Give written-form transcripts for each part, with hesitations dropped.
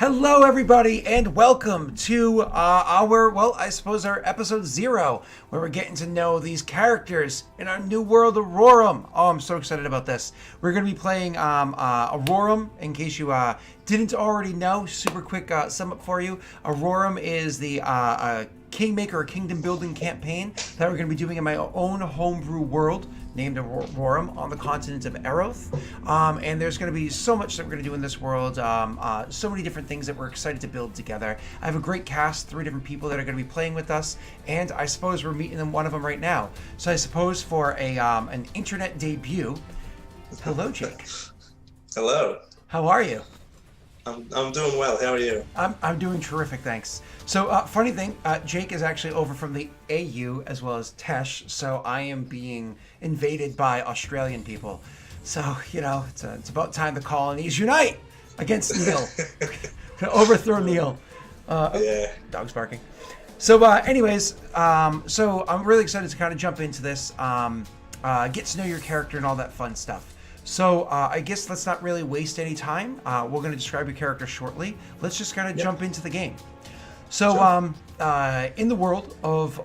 Hello, everybody, and welcome to our episode 0, where we're getting to know these characters in our new world, Aurorum. Oh, I'm so excited about this. We're going to be playing Aurorum, in case you didn't already know. Super quick sum up for you. Aurorum is the Kingmaker or Kingdom Building campaign that we're going to be doing in my own homebrew world, named Aurorum, on the continent of Eroth. And there's going to be so much that we're going to do in this world, so many different things that we're excited to build together. I have a great cast, 3 different people that are going to be playing with us, and I suppose we're meeting one of them right now. So I suppose for an internet debut, hello, Jaek. Hello. How are you? I'm doing well. How are you? I'm doing terrific, thanks. So, funny thing, Jaek is actually over from the AU as well as Tesh, so I am being invaded by Australian people. So, it's about time the colonies unite against Neal. Gonna overthrow Neal. Yeah. Dog's barking. So, anyways, so I'm really excited to kind of jump into this, get to know your character and all that fun stuff. So I guess let's not really waste any time. We're going to describe your character shortly. Let's just kind of jump into the game. So in the world of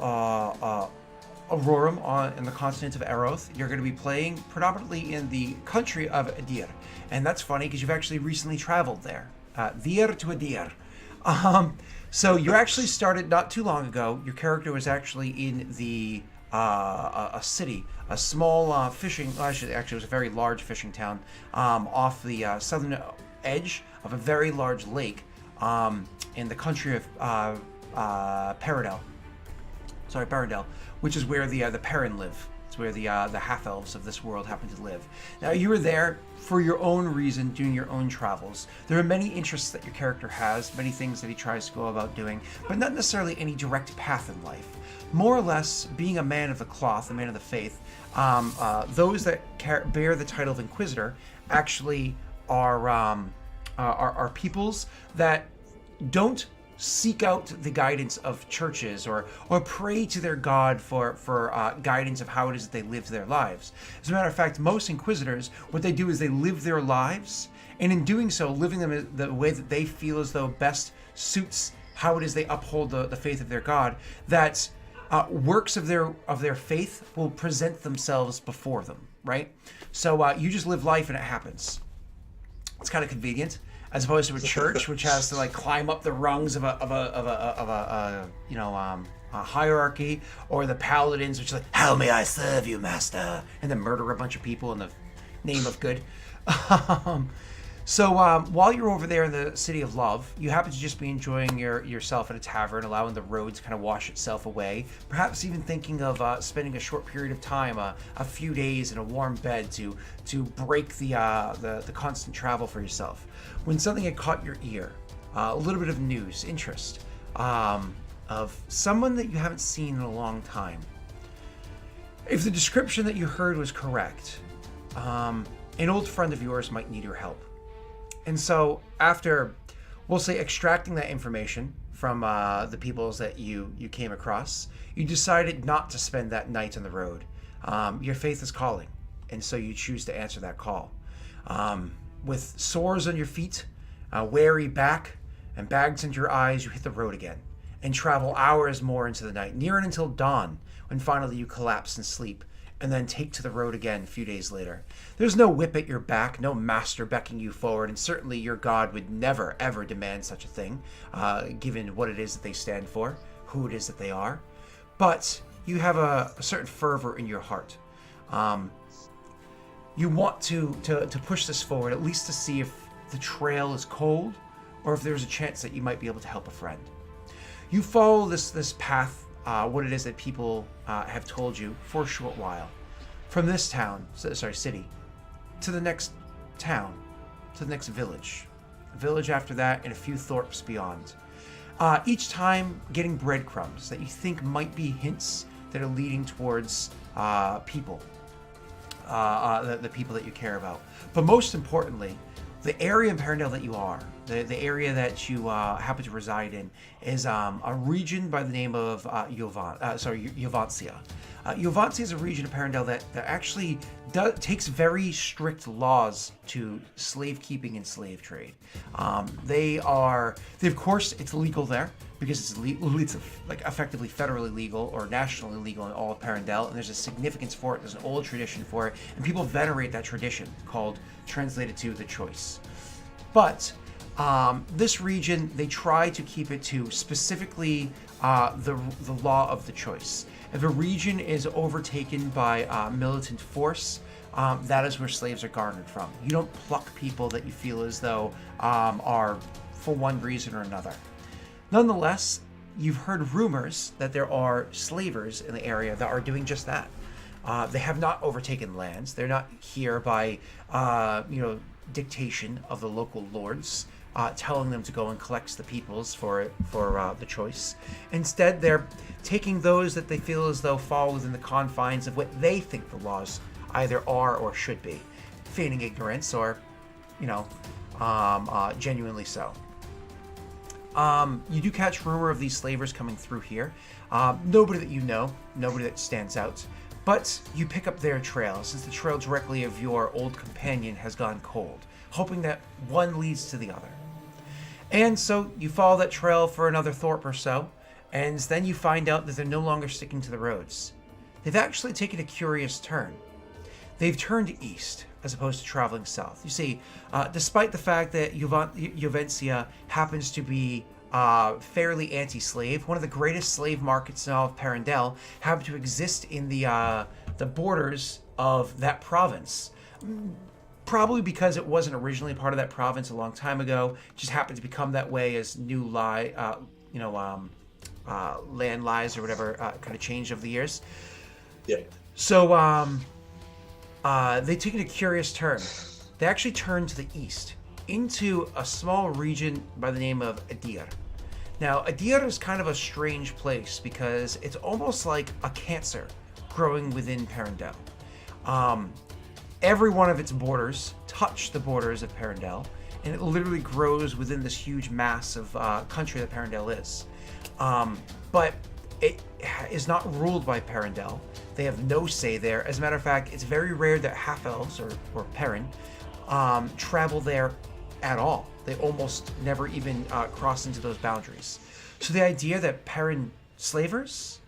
Aurorum in the continent of Eroth, you're going to be playing predominantly in the country of Adir. And that's funny because you've actually recently traveled there. Dir to Adir. So you actually started not too long ago. Your character was actually in the a city, a small fishing, actually it was a very large fishing town off the southern edge of a very large lake in the country of Paradel, which is where the Perrin live. It's where the half-elves of this world happen to live. Now, you were there for your own reason, doing your own travels. There are many interests that your character has, many things that he tries to go about doing, but not necessarily any direct path in life. More or less, being a man of the cloth, a man of the faith, those that bear the title of Inquisitor actually are peoples that don't seek out the guidance of churches or pray to their god for guidance of how it is that they live their lives. As a matter of fact, most Inquisitors, what they do is they live their lives, and in doing so, living them the way that they feel as though best suits how it is they uphold the faith of their god, that works of their faith will present themselves before them, right? So you just live life and it happens. It's kind of convenient, as opposed to a church, which has to climb up the rungs of a hierarchy, or the paladins, which is how may I serve you, master, and then murder a bunch of people in the name of good. So while you're over there in the City of Love, you happen to just be enjoying yourself at a tavern, allowing the road to kind of wash itself away. Perhaps even thinking of spending a short period of time, a few days in a warm bed to break the constant travel for yourself. When something had caught your ear, a little bit of news, interest, of someone that you haven't seen in a long time. If the description that you heard was correct, an old friend of yours might need your help. And so after, we'll say, extracting that information from the peoples that you came across, you decided not to spend that night on the road. Your faith is calling, and so you choose to answer that call. With sores on your feet, a weary back, and bags under your eyes, you hit the road again and travel hours more into the night, near and until dawn, when finally you collapse and sleep, and then take to the road again a few days later. There's no whip at your back, no master beckoning you forward, and certainly your god would never, ever demand such a thing, given what it is that they stand for, who it is that they are. But you have a certain fervor in your heart. You want to push this forward, at least to see if the trail is cold, or if there's a chance that you might be able to help a friend. You follow this path, what it is that people have told you for a short while. From this city, to the next town, to the next village. A village after that, and a few thorps beyond. Each time getting breadcrumbs that you think might be hints that are leading towards people. The people that you care about. But most importantly, the area in Parendel that you are, the area that you happen to reside in, is a region by the name of Jovancia. Jovancia is a region of Parendel that actually takes very strict laws to slave keeping and slave trade. Of course, it's legal there because it's like effectively federally legal or nationally legal in all of Parendel, and there's a significance for it. There's an old tradition for it, and people venerate that tradition called, translated to, the choice. But this region, they try to keep it to specifically the law of the choice. If a region is overtaken by militant force, that is where slaves are garnered from. You don't pluck people that you feel as though are for one reason or another. Nonetheless, you've heard rumors that there are slavers in the area that are doing just that. They have not overtaken lands. They're not here by, dictation of the local lords, telling them to go and collect the peoples for the choice. Instead, they're taking those that they feel as though fall within the confines of what they think the laws either are or should be, feigning ignorance or, genuinely so. You do catch rumor of these slavers coming through here. Nobody that you know, nobody that stands out. But you pick up their trail, since the trail directly of your old companion has gone cold, hoping that one leads to the other. And so you follow that trail for another thorp or so, and then you find out that they're no longer sticking to the roads. They've actually taken a curious turn. They've turned east, as opposed to traveling south. You see, despite the fact that Juvencia happens to be fairly anti-slave, one of the greatest slave markets in all of Parendel happen to exist in the borders of that province. Probably because it wasn't originally part of that province a long time ago. It just happened to become that way as new land lies or whatever kind of changed over the years. Yeah. So they've taken a curious turn. They actually turned to the east into a small region by the name of Adir. Now, Adir is kind of a strange place because it's almost like a cancer growing within Parendel. Every one of its borders touch the borders of Parendel, and it literally grows within this huge mass of country that Parendel is. But it is not ruled by Parendel. They have no say there. As a matter of fact, it's very rare that half-elves or Perrin travel there at all. They almost never even cross into those boundaries. So the idea that Perrin slavers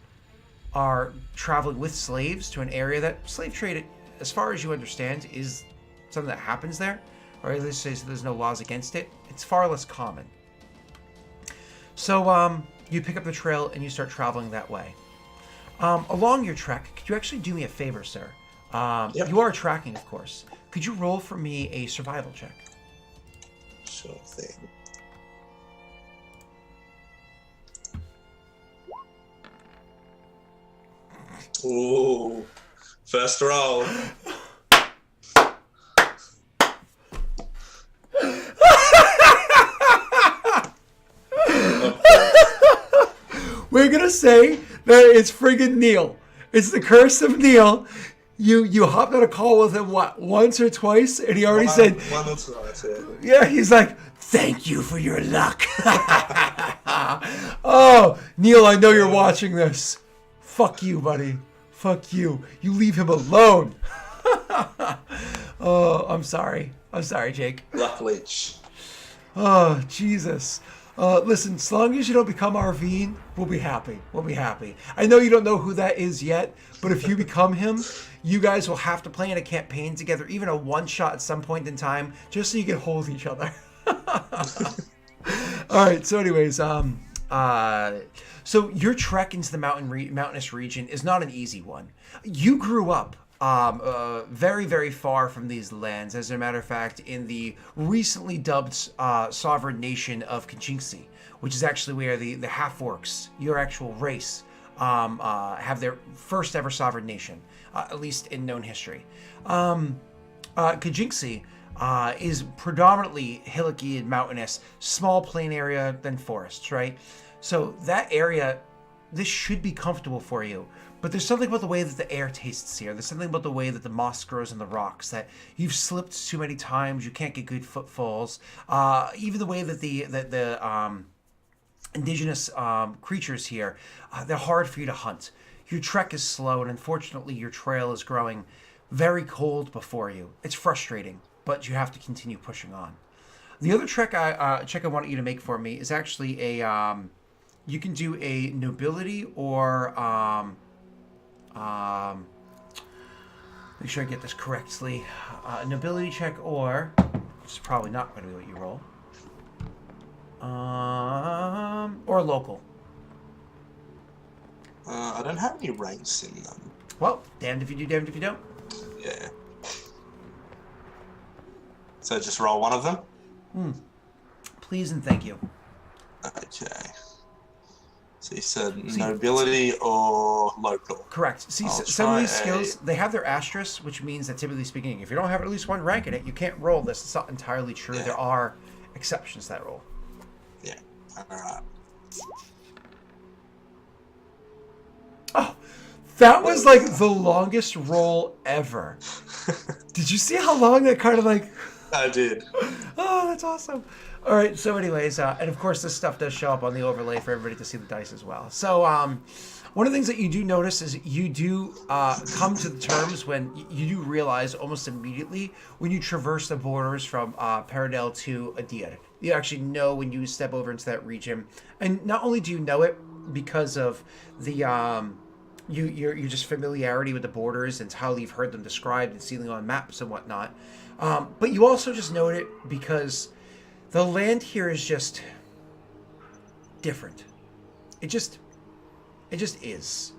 are traveling with slaves to an area that slave trade, as far as you understand, is something that happens there, or at least there's no laws against it, it's far less common. So you pick up the trail and you start traveling that way. Along your trek, could you actually do me a favor, sir? Yep. You are tracking, of course. Could you roll for me a survival check? Sure thing. Ooh, first roll. We're gonna say that it's friggin' Neal. It's the curse of Neal. You hopped on a call with him, what, once or twice? And he already said... One or twice, yeah, he's like, thank you for your luck. Oh, Neal, I know you're watching this. Fuck you, buddy. Fuck you. You leave him alone. Oh, I'm sorry. I'm sorry, Jake. Luck leech. Oh, Jesus. Listen, as long as you don't become Arvine, we'll be happy. We'll be happy. I know you don't know who that is yet, but if you become him, you guys will have to play in a campaign together, even a one-shot at some point in time, just so you can hold each other. All right, so anyways, so your trek into the mountainous region is not an easy one. You grew up very, very far from these lands. As a matter of fact, in the recently dubbed sovereign nation of Kajinksi, which is actually where the half-orcs, your actual race, have their first ever sovereign nation, at least in known history. Kajinksi is predominantly hillocky and mountainous, small plain area, then forests, right? So that area, this should be comfortable for you. But there's something about the way that the air tastes here. There's something about the way that the moss grows in the rocks that you've slipped too many times. You can't get good footfalls. Even the way that the indigenous creatures here, they're hard for you to hunt. Your trek is slow, and unfortunately, your trail is growing very cold before you. It's frustrating, but you have to continue pushing on. The other check I want you to make for me is actually a you can do a nobility or make sure I get this correctly. Nobility check, or which is probably not going to be what you roll. Or local. I don't have any ranks in them. Well, damned if you do, damned if you don't. Yeah. So just roll one of them? Please and thank you. Okay. So you said nobility or local? Correct. See, some of these skills, they have their asterisks, which means that typically speaking, if you don't have at least one rank in it, you can't roll this. It's not entirely true. Yeah. There are exceptions to that rule. Yeah. Alright. Oh, that was like the longest roll ever. Did you see how long that kind of like... I did. Oh, that's awesome. All right, so anyways, and of course this stuff does show up on the overlay for everybody to see the dice as well. So one of the things that you do notice is you do come to the terms when you do realize almost immediately when you traverse the borders from Paradel to Adir. You actually know when you step over into that region. And not only do you know it because of the... your just familiarity with the borders and how you've heard them described and seen them on maps and whatnot. But you also just note it because the land here is just different. It just is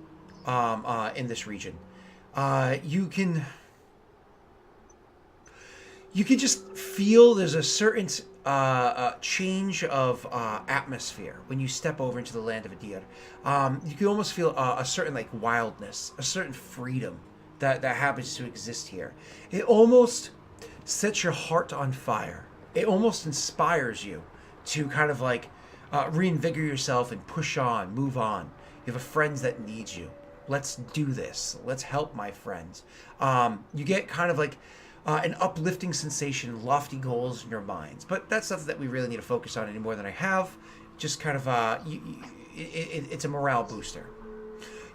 in this region. You can just feel there's a certain change of atmosphere when you step over into the land of Adir. You can almost feel a certain like wildness, a certain freedom that happens to exist here. It almost sets your heart on fire. It almost inspires you to kind of like reinvigorate yourself and push on, move on. You have a friend that needs you. Let's do this. Let's help my friends. You get kind of like an uplifting sensation, lofty goals in your minds. But that's something that we really need to focus on any more than I have. Just kind of, it's a morale booster.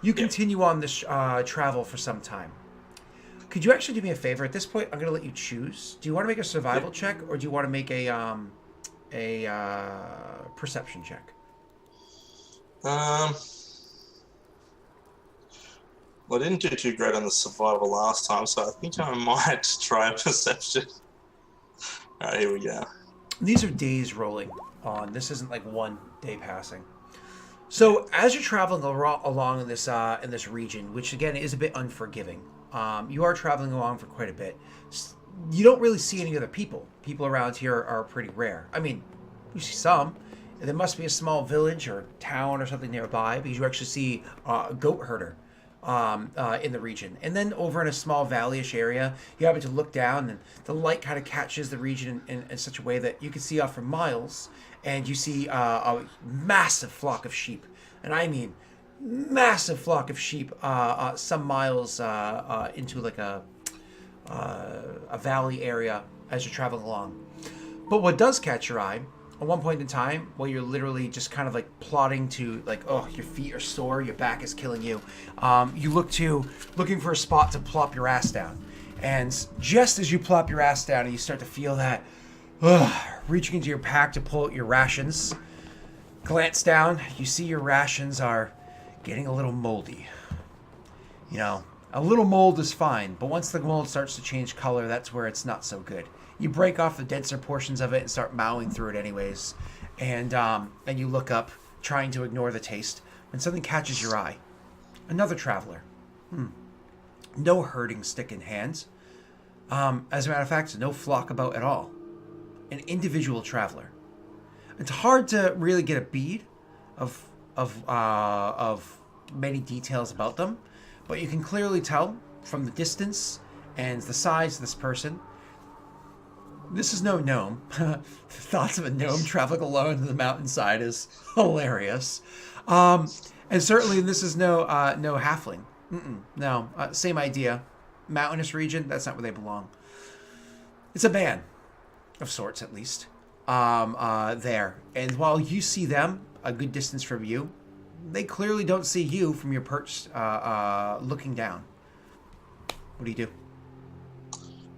You continue on this travel for some time. Could you actually do me a favor? At this point, I'm going to let you choose. Do you want to make a survival check, or do you want to make a perception check? Well, I didn't do too great on the survival last time, so I think I might try a perception. Alright, here we go. These are days rolling on. This isn't like one day passing. So as you're traveling along in this region, which again is a bit unforgiving, you are traveling along for quite a bit. You don't really see any other people. People around here are pretty rare. I mean, you see some. There must be a small village or town or something nearby, because you actually see a goat herder in the region. And then over in a small valley-ish area, you happen to look down, and the light kind of catches the region in such a way that you can see off for miles, and you see a massive flock of sheep. And I mean massive flock of sheep some miles into like a valley area as you're traveling along. But what does catch your eye, at one point in time, while you're literally just kind of like plodding to like, oh, your feet are sore, your back is killing you, you looking for a spot to plop your ass down. And just as you plop your ass down and you start to feel that, reaching into your pack to pull out your rations, glance down, you see your rations are getting a little moldy. You know, a little mold is fine, but once the mold starts to change color, that's where it's not so good. You break off the denser portions of it and start mowing through it anyways. And you look up, trying to ignore the taste, when something catches your eye. Another traveler. No herding stick in hand. As a matter of fact, no flock about at all. An individual traveler. It's hard to really get a bead of many details about them, but you can clearly tell from the distance and the size of this person. This is no gnome. Thoughts of a gnome traveling alone in the mountainside is hilarious. And certainly this is no halfling. No, same idea. Mountainous region, that's not where they belong. It's a band, of sorts at least, there. And while you see them a good distance from you, they clearly don't see you from your perch looking down. What do you do?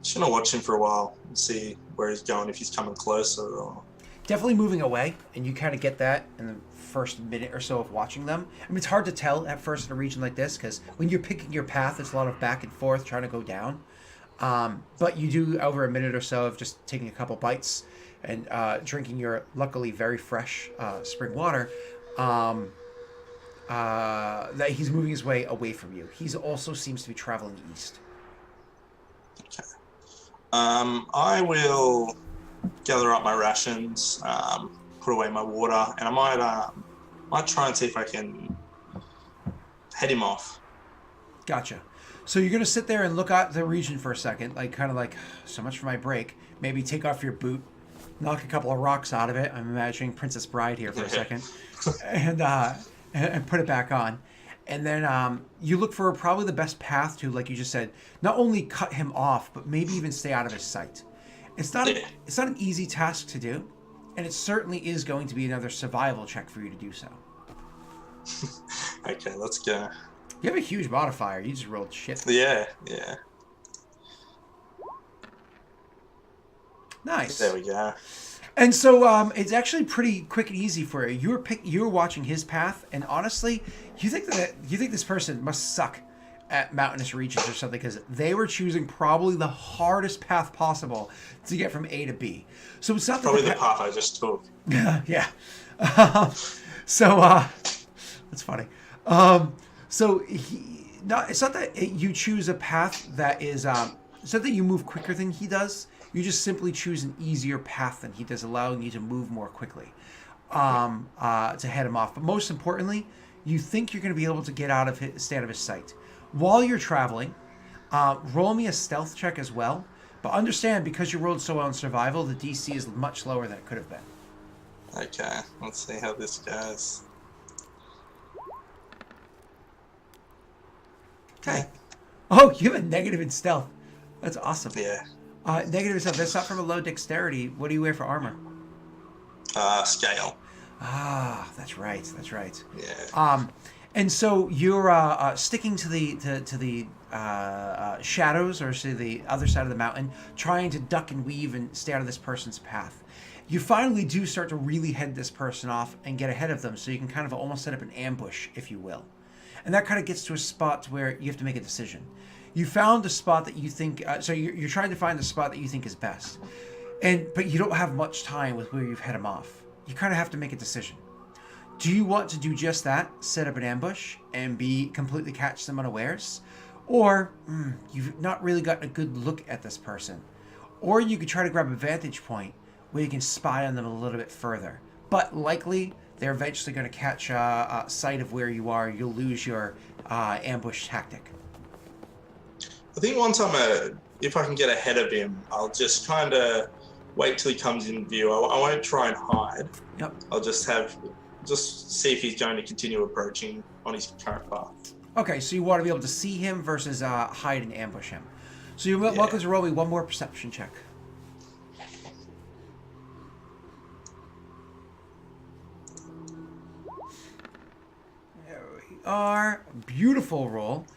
Just gonna watch him for a while and see where he's going, if he's coming closer or... Definitely moving away, and you kind of get that in the first minute or so of watching them. I mean, it's hard to tell at first in a region like this, because when you're picking your path, it's a lot of back and forth trying to go down. But you do, over a minute or so of just taking a couple bites and drinking your, luckily, very fresh spring water, that he's moving his way away from you. He also seems to be traveling east. Okay. I will gather up my rations, put away my water, and I might try and see if I can head him off. Gotcha. So you're going to sit there and look at the region for a second, like kind of like, so much for my break. Maybe take off your boot, knock a couple of rocks out of it. I'm imagining Princess Bride here for a second. And put it back on. And then you look for probably the best path to, like you just said, not only cut him off, but maybe even stay out of his sight. It's not an easy task to do, and it certainly is going to be another survival check for you to do so. Okay, let's go. You have a huge modifier. You just rolled shit. Yeah. Nice. There we go. And so it's actually pretty quick and easy for you. You were watching his path, and honestly, you think this person must suck at mountainous regions or something, because they were choosing probably the hardest path possible to get from A to B. So it's not probably the path I just took. Yeah. So that's funny. So it's not that you choose a path that is it's not that you move quicker than he does. You just simply choose an easier path than he does, allowing you to move more quickly to head him off. But most importantly, you think you're going to be able to stay out of his sight. While you're traveling, roll me a stealth check as well. But understand, because you rolled so well in survival, the DC is much lower than it could have been. Okay, let's see how this goes. Okay. Oh, you have a negative in stealth. That's awesome. Yeah. Negative in stealth. That's not from a low dexterity. What do you wear for armor? Scale. Ah, that's right. Yeah. And so you're sticking to the shadows, or to the other side of the mountain, trying to duck and weave and stay out of this person's path. You finally do start to really head this person off and get ahead of them, so you can kind of almost set up an ambush, if you will. And that kind of gets to a spot where you have to make a decision. You found a spot that you think, so you're trying to find the spot that you think is best. But you don't have much time with where you've head him off. You kind of have to make a decision. Do you want to do just that, set up an ambush, and completely catch them unawares? Or you've not really gotten a good look at this person. Or you could try to grab a vantage point where you can spy on them a little bit further. But likely, they're eventually going to catch sight of where you are. You'll lose your ambush tactic. I think once if I can get ahead of him, I'll just kind of wait till he comes in view. I won't try and hide. Yep. I'll just see if he's going to continue approaching on his current path. Okay, so you want to be able to see him versus hide and ambush him. So you're welcome to roll me one more perception check. There we are. Beautiful roll.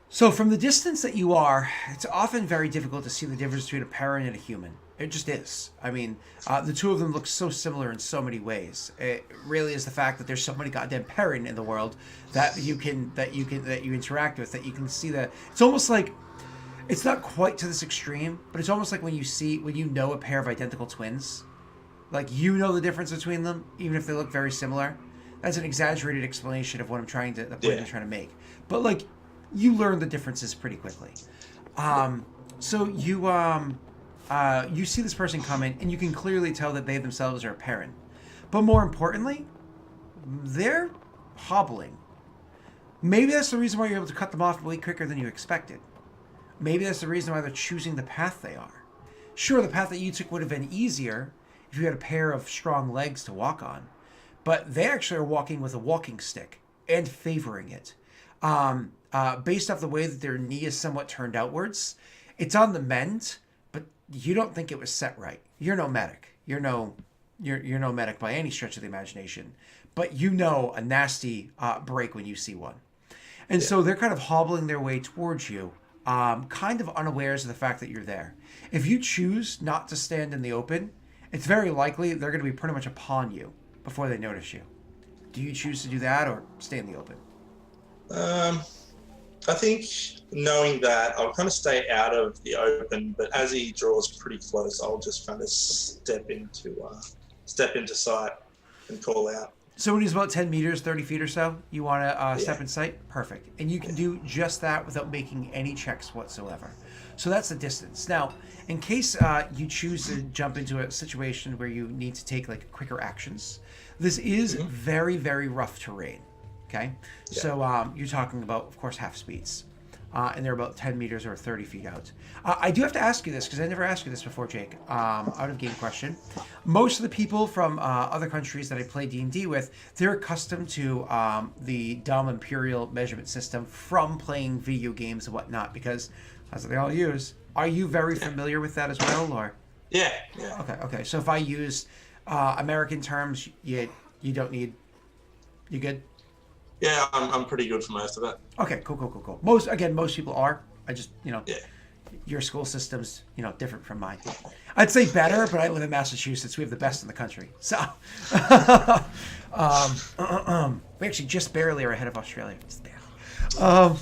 So from the distance that you are, it's often very difficult to see the difference between a parent and a human. It just is. I mean, the two of them look so similar in so many ways. It really is the fact that there's so many goddamn parent in the world that you interact with, that you can see that. It's almost like, it's not quite to this extreme, but it's almost like when you know a pair of identical twins, like you know the difference between them, even if they look very similar. That's an exaggerated explanation of the point I'm trying to make. But like, you learn the differences pretty quickly. So you see this person come in, and you can clearly tell that they themselves are a parent. But more importantly, they're hobbling. Maybe that's the reason why you're able to cut them off way quicker than you expected. Maybe that's the reason why they're choosing the path they are. Sure, the path that you took would have been easier if you had a pair of strong legs to walk on. But they actually are walking with a walking stick and favoring it. based off the way that their knee is somewhat turned outwards, it's on the mend, but you don't think it was set right. You're no medic. You're no medic by any stretch of the imagination, but you know a nasty break when you see one. And so they're kind of hobbling their way towards you, kind of unawares of the fact that you're there. If you choose not to stand in the open, it's very likely they're going to be pretty much upon you before they notice you. Do you choose to do that or stay in the open? I think knowing that, I'll kind of stay out of the open, but as he draws pretty close, I'll just kind of step into sight and call out. So when he's about 10 meters, 30 feet or so, you want to step in sight? Perfect. And you can do just that without making any checks whatsoever. So that's the distance. Now, in case you choose to jump into a situation where you need to take like quicker actions, this is very, very rough terrain. Okay? Yeah. So you're talking about, of course, half speeds. And they're about 10 meters or 30 feet out. I do have to ask you this, because I never asked you this before, Jake. Out of game question. Most of the people from other countries that I play D&D with, they're accustomed to the dumb imperial measurement system from playing video games and whatnot, because that's what they all use. Are you very familiar with that as well, or? Yeah. Okay. So if I use American terms, you don't need... You good? Yeah, I'm pretty good for most of it. Okay, cool. Most people are. I just, your school system's, different from mine. I'd say better, but I live in Massachusetts. We have the best in the country. So, we actually just barely are ahead of Australia. Just barely.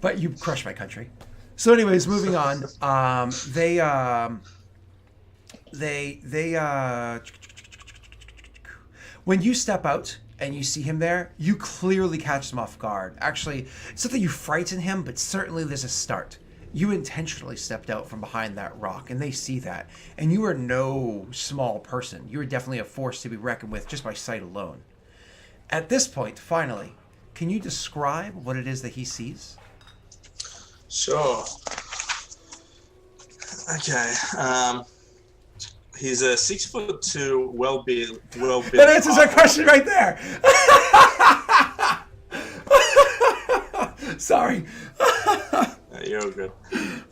But you crushed my country. So anyways, moving on. When you step out, and you see him there, you clearly catch him off guard. Actually, it's not that you frighten him, but certainly there's a start. You intentionally stepped out from behind that rock, and they see that. And you are no small person. You are definitely a force to be reckoned with just by sight alone. At this point, finally, can you describe what it is that he sees? Sure. Okay. He's a 6'2", well-built. That answers our question right there. Sorry. You're good.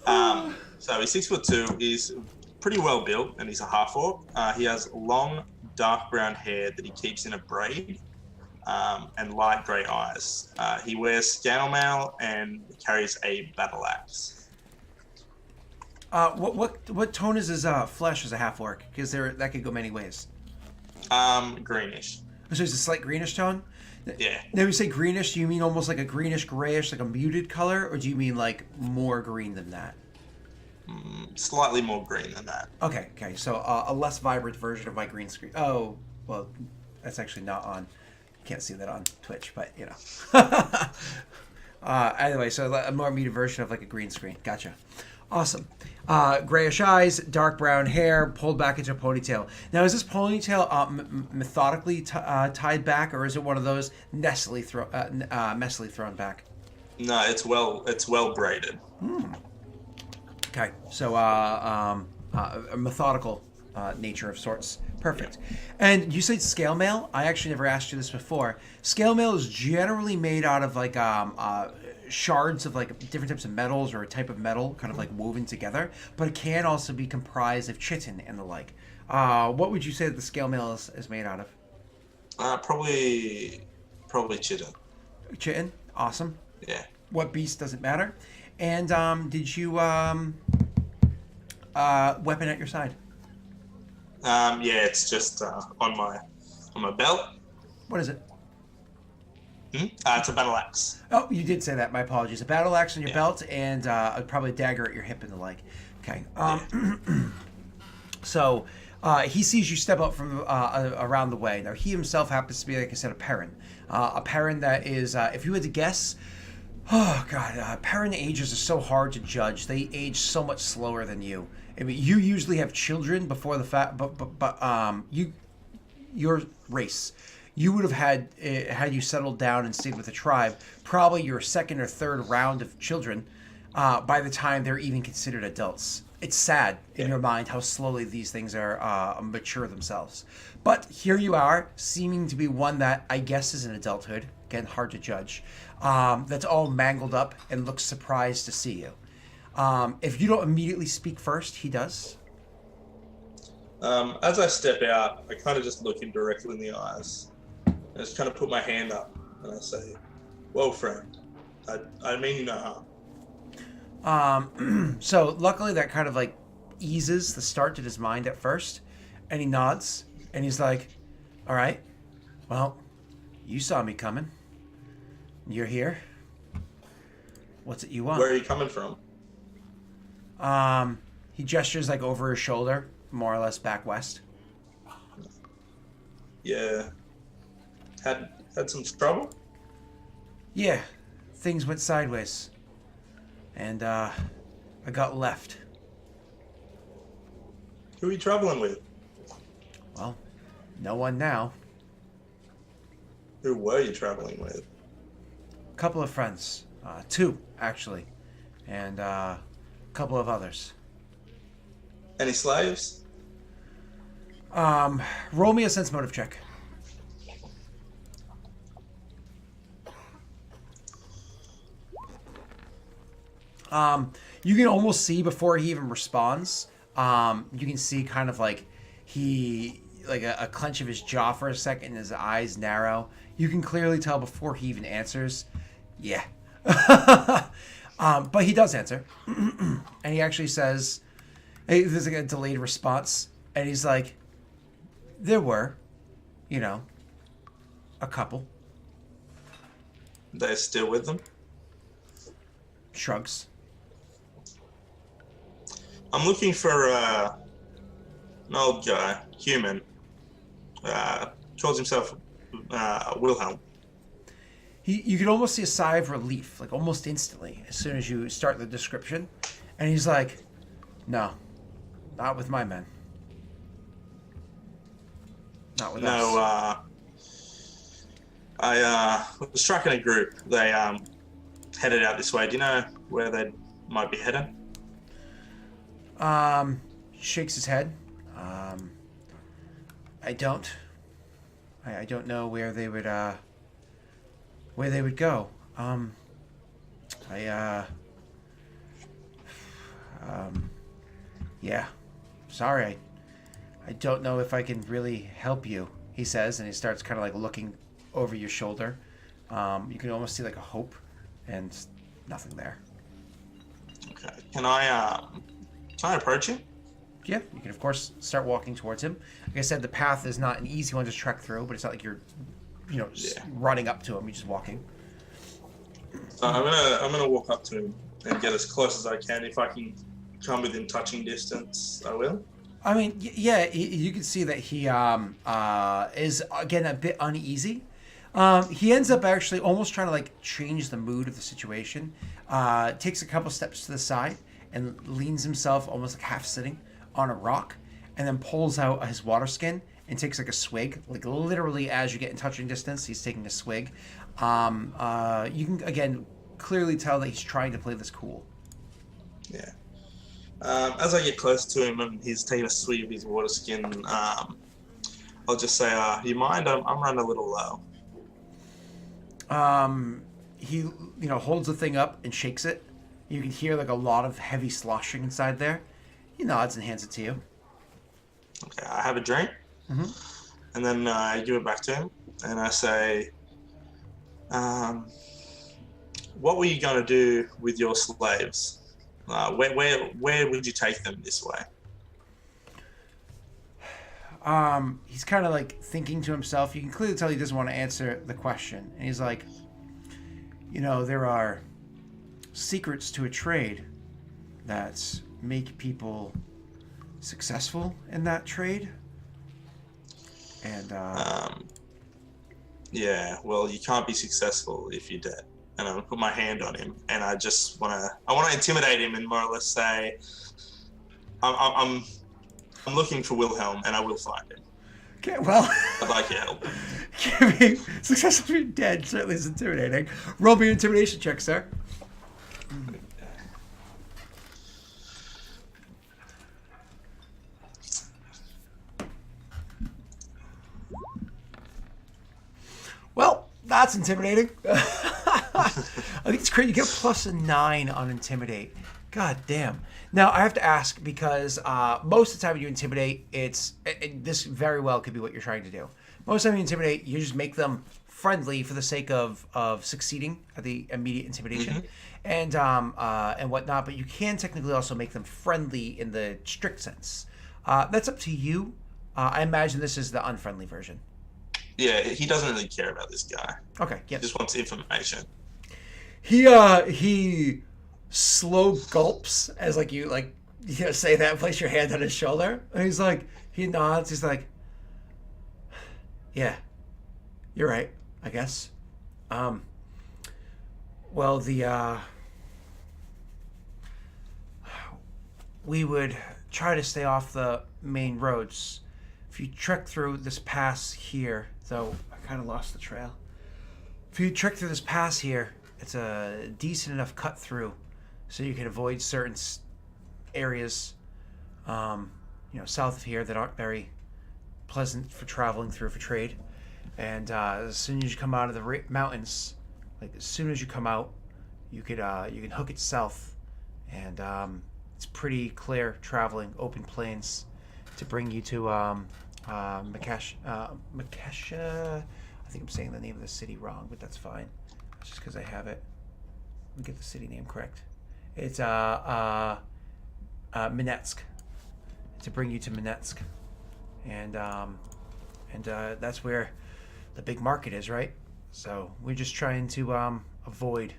So he's 6'2". He's pretty well built, and he's a half-orc. He has long, dark brown hair that he keeps in a braid, and light grey eyes. He wears scale mail and carries a battle axe. What tone is his flesh as a half orc? Because that could go many ways. Greenish. So it's a slight greenish tone. Yeah. Now, when you say greenish, do you mean almost like a greenish grayish, like a muted color, or do you mean like more green than that? Slightly more green than that. Okay. So a less vibrant version of my green screen. Oh, well, that's actually not on. You can't see that on Twitch, but anyway, so a more muted version of like a green screen. Gotcha. Awesome. Grayish eyes, dark brown hair, pulled back into a ponytail. Now, is this ponytail methodically tied back, or is it one of those messily thrown back? No, it's well braided. Okay, so a methodical nature of sorts. Perfect. And you said scale mail? I actually never asked you this before. Scale mail is generally made out of like shards of like different types of metals or a type of metal kind of like woven together, but it can also be comprised of chitin and the like. What would you say that the scale mail is made out of? Probably chitin. Chitin? Awesome. Yeah. What beast doesn't matter. And did you weapon at your side? Yeah, it's just on my belt. What is it? It's a battle axe. Oh, you did say that. My apologies. A battle axe on your belt and probably a dagger at your hip and the like. Okay. So he sees you step up from around the way. Now, he himself happens to be, like I said, a Perrin. A Perrin that is, if you had to guess, Perrin ages are so hard to judge. They age so much slower than you. I mean, you usually have children before the fact, but your race. You would have had you settled down and stayed with the tribe, probably your second or third round of children by the time they're even considered adults. It's sad in your mind how slowly these things are mature themselves. But here you are, seeming to be one that I guess is in adulthood. Again, hard to judge. that's all mangled up and looks surprised to see you. If you don't immediately speak first, he does. As I step out, I kind of just look him directly in the eyes. And just kind of put my hand up and I say, "Well, friend, I mean you no harm." So luckily that kind of like eases the start in his mind at first, and he nods and he's like, "All right, well, you saw me coming. You're here. What's it you want?" Where are you coming from? He gestures like over his shoulder, more or less back west. Yeah. Had some trouble? Yeah, things went sideways. And, I got left. Who are you traveling with? Well, no one now. Who were you traveling with? A couple of friends. Two, actually. And, a couple of others. Any slaves? Roll me a sense motive check. You can almost see before he even responds. You can see kind of like a clench of his jaw for a second and his eyes narrow. You can clearly tell before he even answers. Yeah. But he does answer. And he actually says, hey, there's like a delayed response. And he's like, there were, a couple. They're still with them? Shrugs. I'm looking for an old guy, human. Calls himself Wilhelm. You can almost see a sigh of relief, like almost instantly, as soon as you start the description. And he's like, no, not with my men. Not with us. No, I was tracking a group. They headed out this way. Do you know where they might be heading? He shakes his head. I don't. I don't know where they would go. Yeah. Sorry, I don't know if I can really help you, he says, and he starts kind of like looking over your shoulder. You can almost see like a hope and nothing there. Okay. Can I approach him? Yeah, you can of course start walking towards him. Like I said, the path is not an easy one to trek through, but it's not like you're, just running up to him. You're just walking. So I'm gonna walk up to him and get as close as I can. If I can come within touching distance, I will. I mean, yeah, you can see that he is again a bit uneasy. He ends up actually almost trying to like change the mood of the situation. Takes a couple steps to the side and leans himself almost like half sitting on a rock, and then pulls out his water skin and takes like a swig. Like literally as you get in touching distance, he's taking a swig. You can again clearly tell that he's trying to play this cool. Yeah. As I get close to him and he's taking a swig of his water skin, I'll just say, you mind? I'm running a little low. He, holds the thing up and shakes it. You can hear like a lot of heavy sloshing inside there. He nods and hands it to you. Okay, I have a drink. Mm-hmm. And then I give it back to him. And I say, what were you going to do with your slaves? Where would you take them this way? He's kind of like thinking to himself. You can clearly tell he doesn't want to answer the question. And he's like, there are secrets to a trade that make people successful in that trade. And, yeah, well, you can't be successful if you're dead. And I'm gonna put my hand on him, and I want to intimidate him and more or less say, I'm looking for Wilhelm, and I will find him. Okay, well, I'd like your help. Giving successfully dead certainly is intimidating. Roll me an intimidation check, sir. Well, that's intimidating. I think it's crazy. You get a +9 on intimidate. God damn. Now I have to ask because most of the time when you intimidate, this very well could be what you're trying to do. Most of the time you intimidate, you just make them friendly for the sake of succeeding at the immediate intimidation, and whatnot. But you can technically also make them friendly in the strict sense. That's up to you. I imagine this is the unfriendly version. Yeah, he doesn't really care about this guy. Okay. Yeah. He just wants information. He slow gulps as you say that, place your hand on his shoulder, and he's like, he nods, he's like, yeah, you're right, I guess. Well, we would try to stay off the main roads. If you trek through this pass here, though I kind of lost the trail. If you trek through this pass here, it's a decent enough cut through, so you can avoid certain areas, south of here that aren't very pleasant for traveling through for trade. And as soon as you come out of the mountains, as soon as you come out, you can hook it south, and it's pretty clear traveling, open plains, to bring you to Makesha. I think I'm saying the name of the city wrong, but that's fine. It's just because I have it. Let me get the city name correct. It's Minetsk. To bring you to Minetsk, and that's where the big market is, right? So we're just trying to avoid.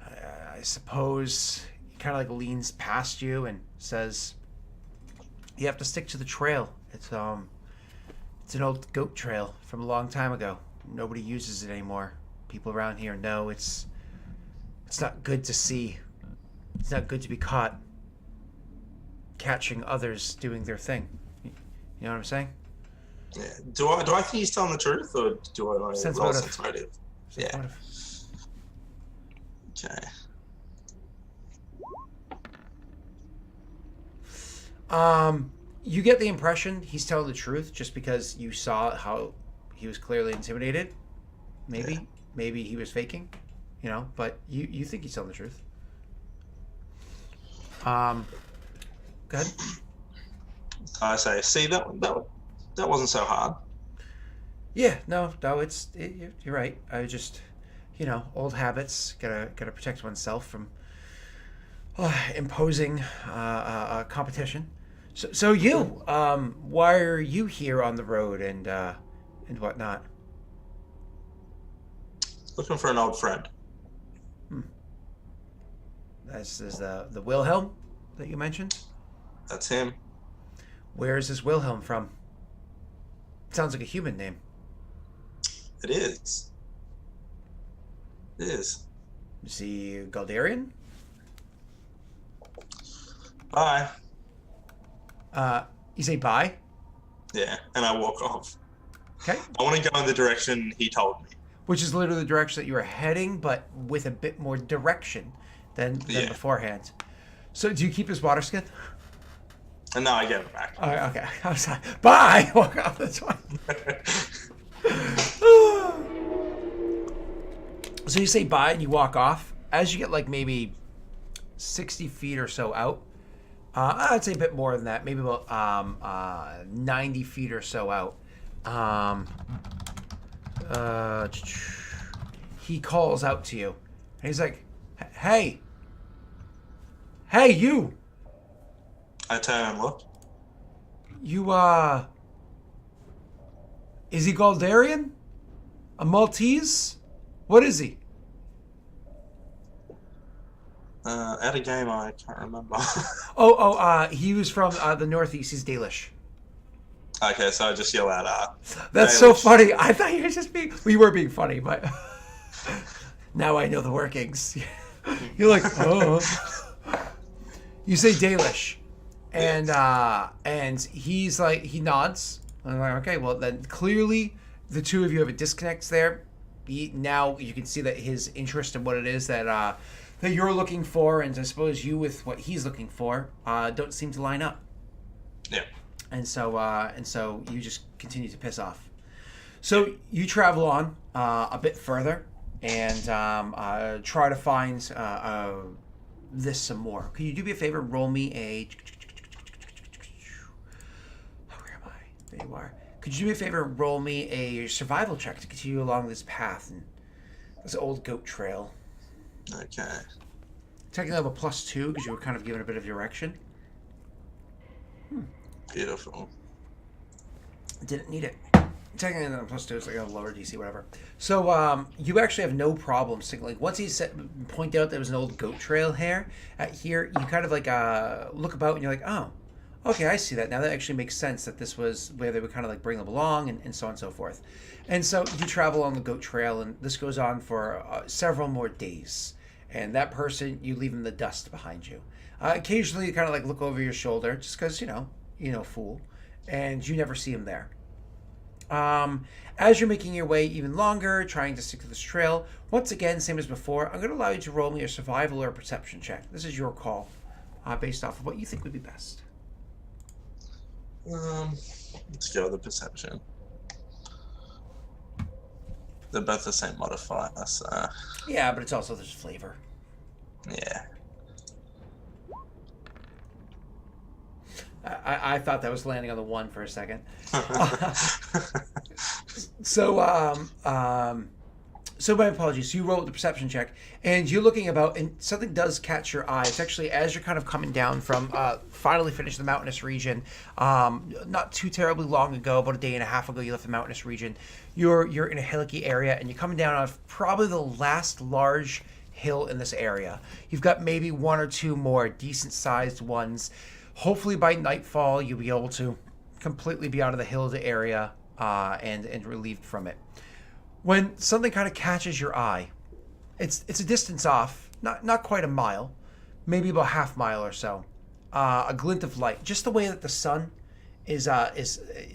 I suppose he kind of leans past you and says, "You have to stick to the trail. It's an old goat trail from a long time ago. Nobody uses it anymore. People around here know it's not good to see. It's not good to be caught catching others doing their thing." You know what I'm saying? Yeah. Do I think he's telling the truth, or do I roll sense motive? Yeah. Motive. Okay. You get the impression he's telling the truth just because you saw how he was clearly intimidated. Maybe he was faking, but you think he's telling the truth. Go ahead. I say, see, that wasn't so hard. Yeah, no, you're right. I just, old habits. Gotta protect oneself from imposing competition. So you, why are you here on the road and whatnot? Looking for an old friend. This is the Wilhelm that you mentioned? That's him. Where is this Wilhelm from? Sounds like a human name. It is. It is. Is he Galdarian? Bye. You say bye? Yeah, and I walk off. Okay. I want to go in the direction he told me. Which is literally the direction that you were heading, but with a bit more direction than beforehand. So do you keep his water skin? And now I get it back. Okay. I was like, bye! Walk off, that's fine. So you say bye and you walk off. As you get maybe 60 feet or so out, I'd say a bit more than that, maybe about 90 feet or so out, he calls out to you. And he's like, hey, you! I turn and look. You, is he Galdarian? A Maltese? What is he? At a game, I can't remember. He was from the Northeast. He's Daelish. Okay, so I just yell out, That's Daelish. so funny. I thought you were just being... We were being funny, but... Now I know the workings. You're like, oh. You say Daelish. And he's like, he nods. I'm like, okay, well then clearly the two of you have a disconnect there. Now you can see that his interest in what it is that you're looking for, and I suppose you with what he's looking for, don't seem to line up. Yeah. And so you just continue to piss off. So you travel on a bit further, and try to find this some more. Can you do me a favor? Roll me a. Where am I? There you are. Could you do me a favor? Roll me a survival check to continue along this path and this old goat trail. Okay. Technically, I have a +2 because you were kind of given a bit of direction. Beautiful. Didn't need it. Technically, then +2 is like a lower DC, whatever. So you actually have no problem signaling. Once he pointed out there was an old goat trail here, you kind of like look about and you're like, oh, okay, I see that. Now that actually makes sense that this was where they would kind of like bring them along and so on and so forth. And so you travel on the goat trail, and this goes on for several more days. And that person, you leave in the dust behind you. Occasionally, you kind of like look over your shoulder, just because, fool. And you never see him there. As you're making your way even longer, trying to stick to this trail, once again, same as before, I'm going to allow you to roll me a survival or a perception check. This is your call, based off of what you think would be best. Let's go with the perception. They're both the same modifier, so... Yeah, but it's also, there's flavor. Yeah. I thought that was landing on the 1 for a second. So my apologies. So you roll the perception check, and you're looking about, and something does catch your eye. It's actually as you're kind of coming down from finally finished the mountainous region. Not too terribly long ago, about a day and a half ago, you left the mountainous region. You're in a hillocky area, and you're coming down on probably the last large hill in this area. You've got maybe 1 or 2 more decent-sized ones. Hopefully by nightfall, you'll be able to completely be out of the hills area and relieved from it. When something kind of catches your eye, it's a distance off, not quite a mile, maybe about half mile or so. A glint of light, just the way that the sun is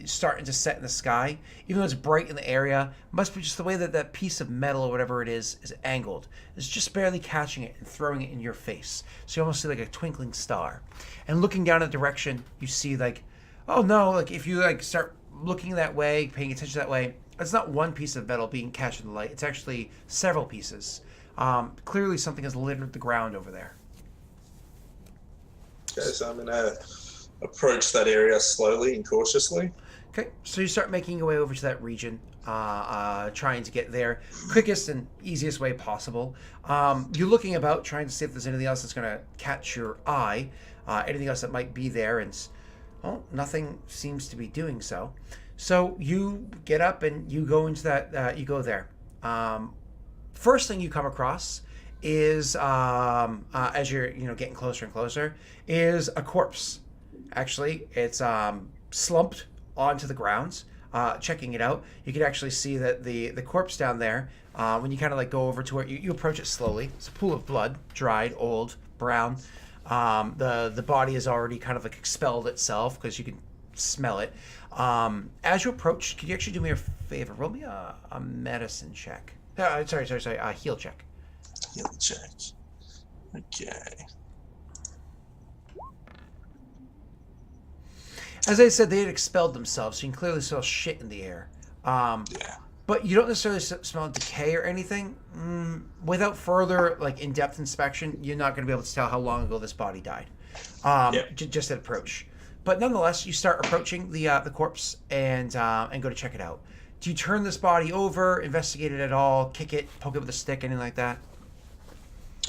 starting to set in the sky, even though it's bright in the area, must be just the way that that piece of metal or whatever it is angled. It's just barely catching it and throwing it in your face. So you almost see like a twinkling star. And looking down in the direction, you see like, oh no, like if you like start looking that way, paying attention that way, it's not one piece of metal being catching the light. It's actually several pieces. Clearly something has littered the ground over there. Okay, so I'm going to approach that area slowly and cautiously. Okay, so you start making your way over to that region, trying to get there quickest and easiest way possible. You're looking about, trying to see if there's anything else that's going to catch your eye, anything else that might be there, and well, nothing seems to be doing so. So you get up and you go into that. You go there. First thing you come across is, as you're getting closer and closer, is a corpse. Actually, it's slumped onto the ground. Checking it out, you can actually see that the corpse down there, when you kind of like go over to it, you approach it slowly. It's a pool of blood, dried, old, brown. The body has already kind of like expelled itself because you can smell it. As you approach, could you actually do me a favor? Roll me a medicine check. Sorry, heal check. Heal check. Okay. As I said, they had expelled themselves, so you can clearly smell shit in the air. Yeah. But you don't necessarily smell decay or anything. Without further like in-depth inspection, you're not going to be able to tell how long ago this body died. Just at approach. But nonetheless, you start approaching the corpse and go to check it out. Do you turn this body over, investigate it at all, kick it, poke it with a stick, anything like that?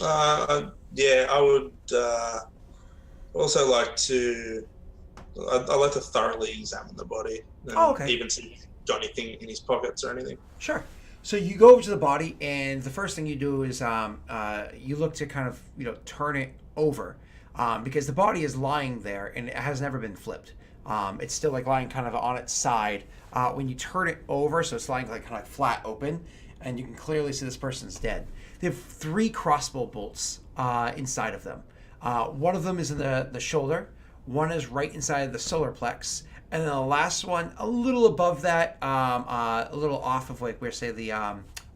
Yeah, I would also like to. I'd like to thoroughly examine the body. And okay. Even see if he's got anything in his pockets or anything. Sure. So you go over to the body, and the first thing you do is you look to kind of turn it over, because the body is lying there and it has never been flipped. It's still like lying kind of on its side. When you turn it over, so it's lying like kind of like flat open, and you can clearly see this person's dead. They have 3 crossbow bolts inside of them. One of them is in the shoulder. One is right inside the solar plex, and then the last one a little above that, a little off of like where say the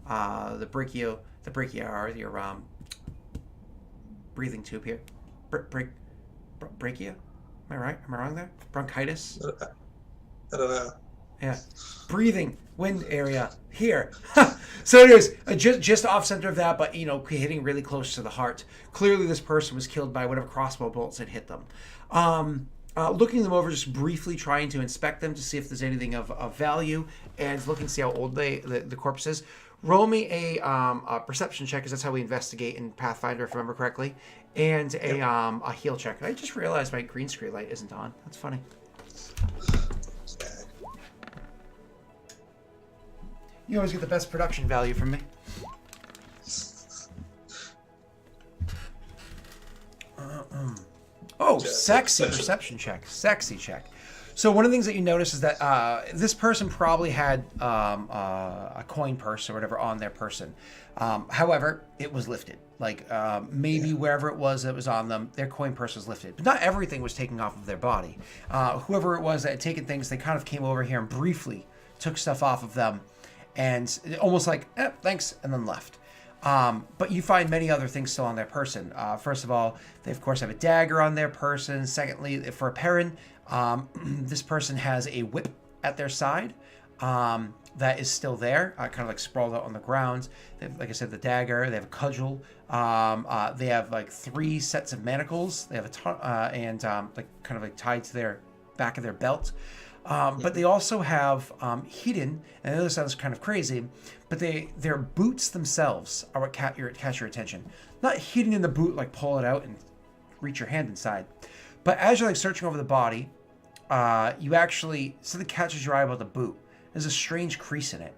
brachia are your breathing tube here. Brachia? Am I right? Am I wrong there? Bronchitis? I don't know. Yeah. Breathing. Wind area. Here. So anyways, just off center of that, but, hitting really close to the heart. Clearly this person was killed by whatever crossbow bolts had hit them. Looking them over, just briefly trying to inspect them to see if there's anything of value, and looking to see how old the corpse is. Roll me a perception check, because that's how we investigate in Pathfinder, if I remember correctly, and a heal check. I just realized my green screen light isn't on. That's funny. You always get the best production value from me. Oh, sexy perception check. Sexy check. So one of the things that you notice is that this person probably had a coin purse or whatever on their person. However, it was lifted. Maybe wherever it was that was on them, their coin purse was lifted. But not everything was taken off of their body. Whoever it was that had taken things, they kind of came over here and briefly took stuff off of them. And almost like, thanks, and then left. But you find many other things still on their person. First of all, they of course have a dagger on their person. Secondly, for a Perrin, this person has a whip at their side that is still there, kind of like sprawled out on the ground. They have, like I said, the dagger. They have a cudgel. They have 3 sets of manacles. They have a ton, and kind of tied to their back of their belt. But they also have hidden, and I know this sounds kind of crazy, but their boots themselves are what catch your attention. Not hidden in the boot, like pull it out and reach your hand inside. But as you're searching over the body, you actually, something catches your eye about the boot. There's a strange crease in it.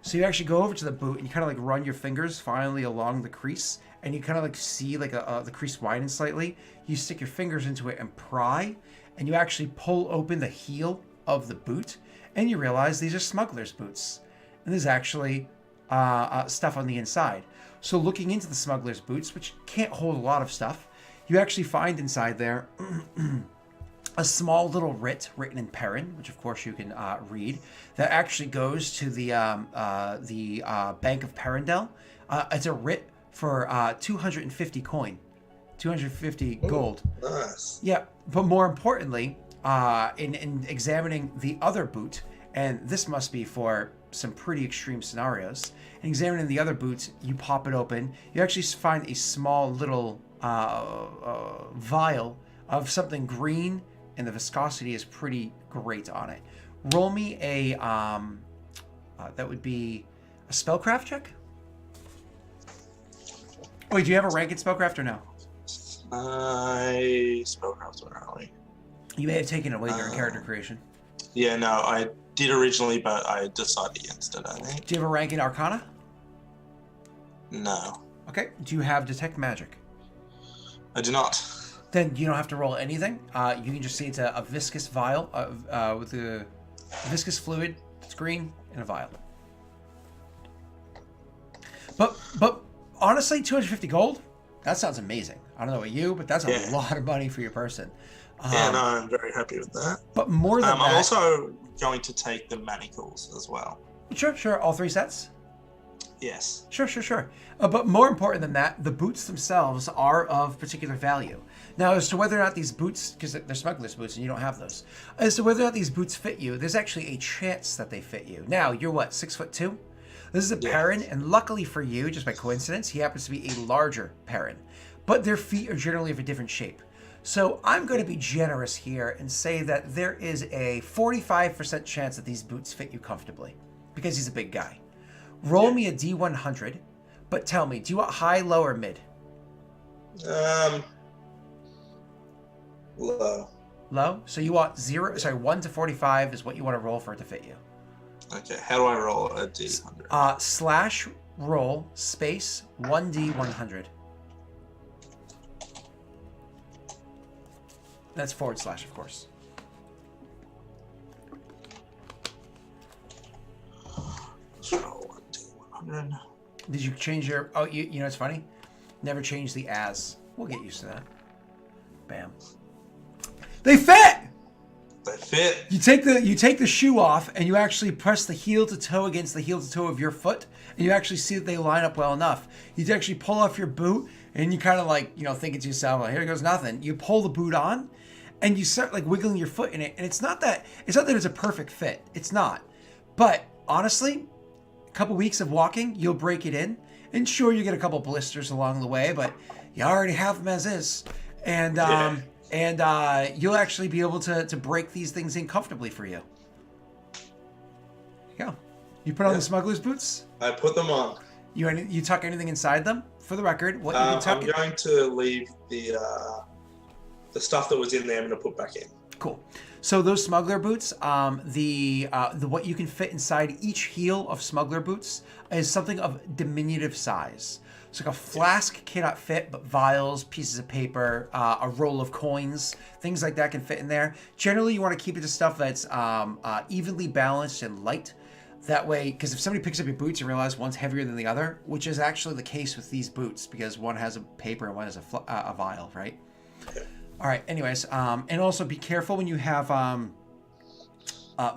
So you actually go over to the boot and you kind of run your fingers finally along the crease, and you kind of see the crease widen slightly. You stick your fingers into it and pry, and you actually pull open the heel of the boot, and you realize these are smugglers' boots, and there's actually stuff on the inside. So looking into the smugglers' boots, which can't hold a lot of stuff, you actually find inside there a small little writ written in Perrin, which of course you can read, that actually goes to the Bank of Perrindel. It's a writ for 250 coin, 250 gold. Nice. Yeah, but more importantly, in examining the other boot, and this must be for some pretty extreme scenarios, in examining the other boot, you pop it open, you actually find a small little vial of something green, and the viscosity is pretty great on it. Roll me a, that would be a spellcraft check? Wait, do you have a rank in spellcraft or no? Spellcraft, where are we? You may have taken it away during character creation. Yeah, no, I did originally, but I decided against it, I think. Do you have a rank in Arcana? No. Okay. Do you have Detect Magic? I do not. Then you don't have to roll anything. You can just see it's a viscous vial with a viscous fluid. It's green in a vial. But honestly, 250 gold? That sounds amazing. I don't know about you, but that's a lot of money for your person. Yeah, no, I'm very happy with that. But more than that... I'm also going to take the manacles as well. Sure. All 3 sets? Yes. Sure. But more important than that, the boots themselves are of particular value. Now, as to whether or not these boots, because they're smuggler's boots and you don't have those, as to whether or not these boots fit you, there's actually a chance that they fit you. Now, you're what, 6'2"? This is a Perrin, and luckily for you, just by coincidence, he happens to be a larger Perrin. But their feet are generally of a different shape. So I'm going to be generous here and say that there is a 45% chance that these boots fit you comfortably, because he's a big guy. Roll me a D100, but tell me, do you want high, low, or mid? Low. Low? So you want 1 to 45 is what you want to roll for it to fit you. Okay, how do I roll a D100? Slash roll space 1D100. That's / of course. So 1D100. Did you change your... Oh, you know what's funny? Never change the as. We'll get used to that. Bam. They fit! They fit. You take the shoe off and you actually press the heel to toe against the heel to toe of your foot, and you actually see that they line up well enough. You actually pull off your boot and you kind of thinking to yourself, well, here goes nothing. You pull the boot on, and you start like wiggling your foot in it, and it's not that it's a perfect fit. It's not. But honestly, a couple weeks of walking, you'll break it in. And sure, you get a couple blisters along the way, but you already have them as is. And you'll actually be able to break these things in comfortably for you. There you go. You put on the smuggler's boots? I put them on. You tuck anything inside them? For the record, what you can tuck I'm going to leave the stuff that was in there. I'm going to put back in. Cool. So those smuggler boots, the what you can fit inside each heel of smuggler boots is something of diminutive size. So like a flask cannot fit, but vials, pieces of paper, a roll of coins, things like that can fit in there. Generally, you want to keep it to stuff that's evenly balanced and light. That way, because if somebody picks up your boots and realizes one's heavier than the other, which is actually the case with these boots, because one has a paper and one has a vial, right? Okay. All right. Anyways, and also be careful when you have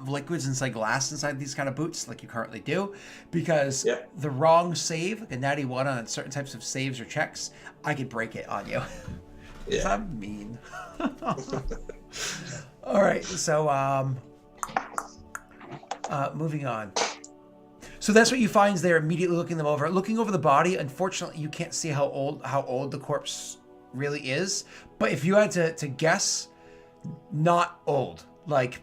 liquids inside glass inside these kind of boots, like you currently do, because the wrong save, like a natty one on certain types of saves or checks, I could break it on you. Yeah. I'm mean. All right. So moving on. So that's what you find is they're immediately looking them over. Looking over the body, unfortunately, you can't see how old the corpse really is. But if you had to guess, not old. Like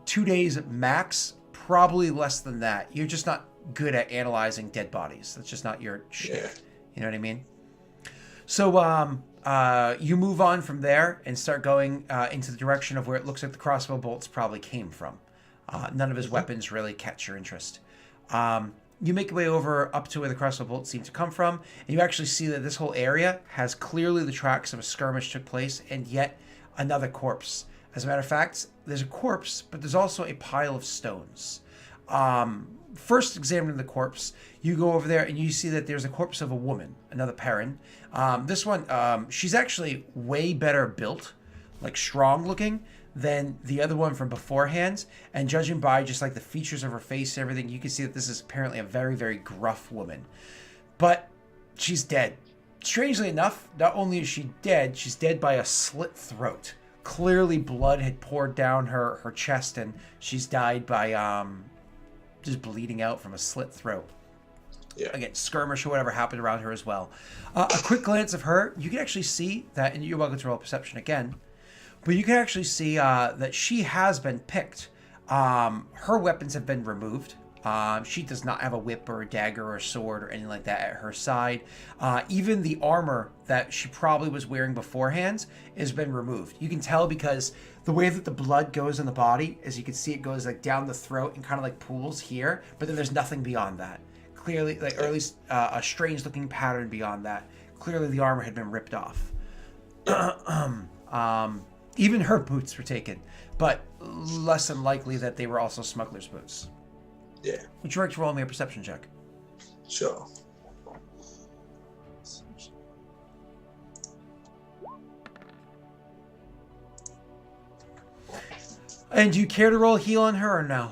2 days max, probably less than that. You're just not good at analyzing dead bodies. That's just not your shit. Yeah. You know what I mean? So you move on from there and start going into the direction of where it looks like the crossbow bolts probably came from. None of his weapons really catch your interest. You make your way over up to where the crossbow bolts seem to come from, and you actually see that this whole area has clearly the tracks of a skirmish took place, and yet another corpse. As a matter of fact, there's a corpse, but there's also a pile of stones. First examining the corpse, you go over there and you see that there's a corpse of a woman, another Perrin. This one, she's actually way better built, like strong looking, than the other one from beforehand. And judging by just like the features of her face and everything, you can see that this is apparently a very, very gruff woman. But she's dead. Strangely enough, not only is she dead, she's dead by a slit throat. Clearly blood had poured down her chest, and she's died by just bleeding out from a slit throat. Yeah. Again, skirmish or whatever happened around her as well. A quick glance of her, you can actually see that, and you're welcome to roll perception again, but you can actually see that she has been picked. Her weapons have been removed. She does not have a whip or a dagger or a sword or anything like that at her side. Even the armor that she probably was wearing beforehand has been removed. You can tell because the way that the blood goes in the body, as you can see, it goes like down the throat and kind of like pools here, but then there's nothing beyond that. Clearly, like, or at least a strange looking pattern beyond that. Clearly the armor had been ripped off. Even her boots were taken, but less than likely that they were also smuggler's boots. Yeah. Would you like to roll me a perception check? Sure. And do you care to roll heal on her or no?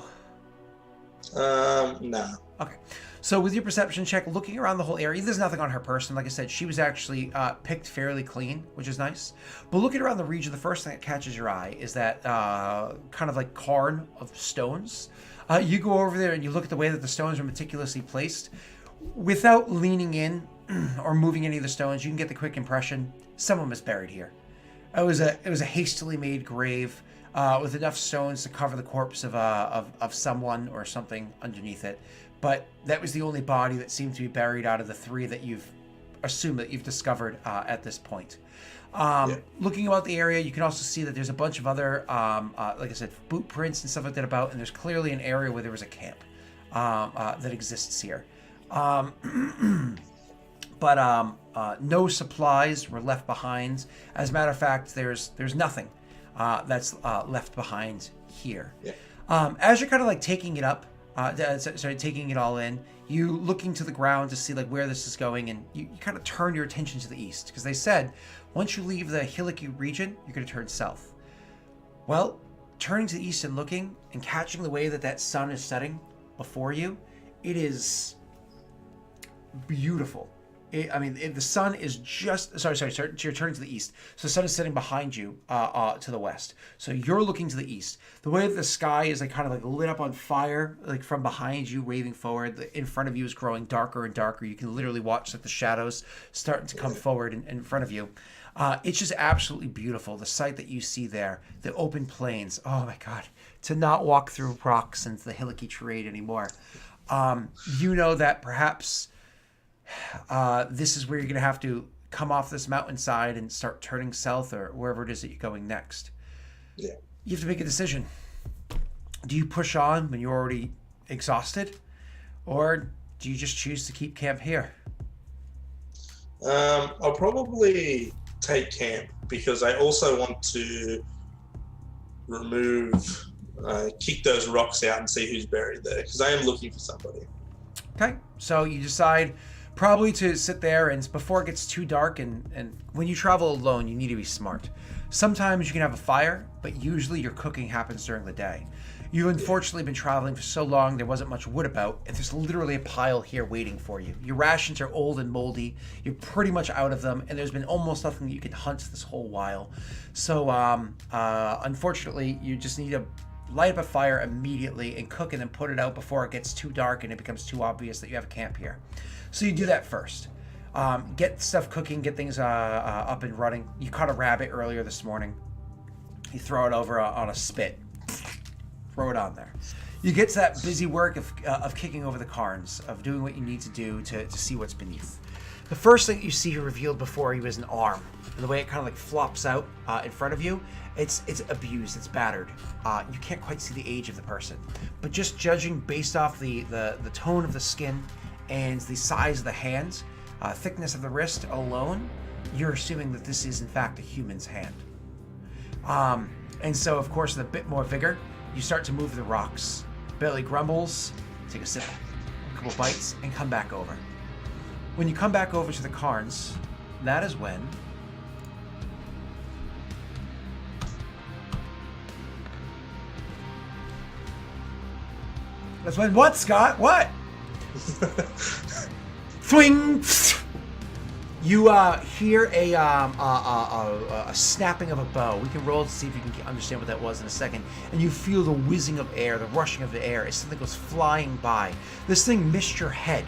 No. Okay. So with your perception check, looking around the whole area, there's nothing on her person. Like I said, she was actually picked fairly clean, which is nice. But looking around the region, the first thing that catches your eye is that kind of like cairn of stones. You go over there and you look at the way that the stones are meticulously placed. Without leaning in or moving any of the stones, you can get the quick impression someone was buried here. It was a hastily made grave with enough stones to cover the corpse of someone or something underneath it. But that was the only body that seemed to be buried out of the three that you've assumed that you've discovered at this point. Looking about the area, you can also see that there's a bunch of other, like I said, boot prints and stuff like that about, and there's clearly an area where there was a camp that exists here. But no supplies were left behind. As a matter of fact, there's nothing that's left behind here. Yeah. As you're kind of like taking it up, taking it all in, you looking to the ground to see like where this is going, and you kind of turn your attention to the east, because they said once you leave the hillocky region, you're going to turn south. Well, turning to the east and looking and catching the way that sun is setting before you, it is beautiful. The sun is just sorry. You're turning to the east, so the sun is sitting behind you, to the west. So you're looking to the east. The way that the sky is like kind of like lit up on fire, like from behind you, waving forward. In front of you is growing darker and darker. You can literally watch like the shadows starting to come forward in front of you. It's just absolutely beautiful. The sight that you see there, the open plains. Oh my God! To not walk through rocks and the hillocky terrain anymore. You know that perhaps. This is where you're going to have to come off this mountainside and start turning south or wherever it is that you're going next. Yeah. You have to make a decision. Do you push on when you're already exhausted? Or do you just choose to keep camp here? I'll probably take camp because I also want to kick those rocks out and see who's buried there because I am looking for somebody. Okay, so you decide probably to sit there and before it gets too dark and when you travel alone, you need to be smart. Sometimes you can have a fire, but usually your cooking happens during the day. You've unfortunately been traveling for so long there wasn't much wood about, and there's literally a pile here waiting for you. Your rations are old and moldy, you're pretty much out of them, and there's been almost nothing that you can hunt this whole while. So unfortunately, you just need to light up a fire immediately and cook and then put it out before it gets too dark and it becomes too obvious that you have a camp here. So you do that first. Get stuff cooking, get things up and running. You caught a rabbit earlier this morning. You throw it over on a spit. Throw it on there. You get to that busy work of kicking over the cairns, of doing what you need to do to see what's beneath. The first thing you see revealed before you is an arm. And the way it kind of like flops out in front of you, it's abused, it's battered. You can't quite see the age of the person. But just judging based off the tone of the skin and the size of the hands, thickness of the wrist alone, you're assuming that this is in fact a human's hand. And so of course with a bit more vigor, you start to move the rocks. Belly grumbles, take a sip, a couple bites, and come back over. When you come back over to the cairns, that is when what, Scott? What? Swing! You hear a snapping of a bow. We can roll to see if you can understand what that was in a second. And you feel the whizzing of air, the rushing of the air as something goes flying by. This thing missed your head.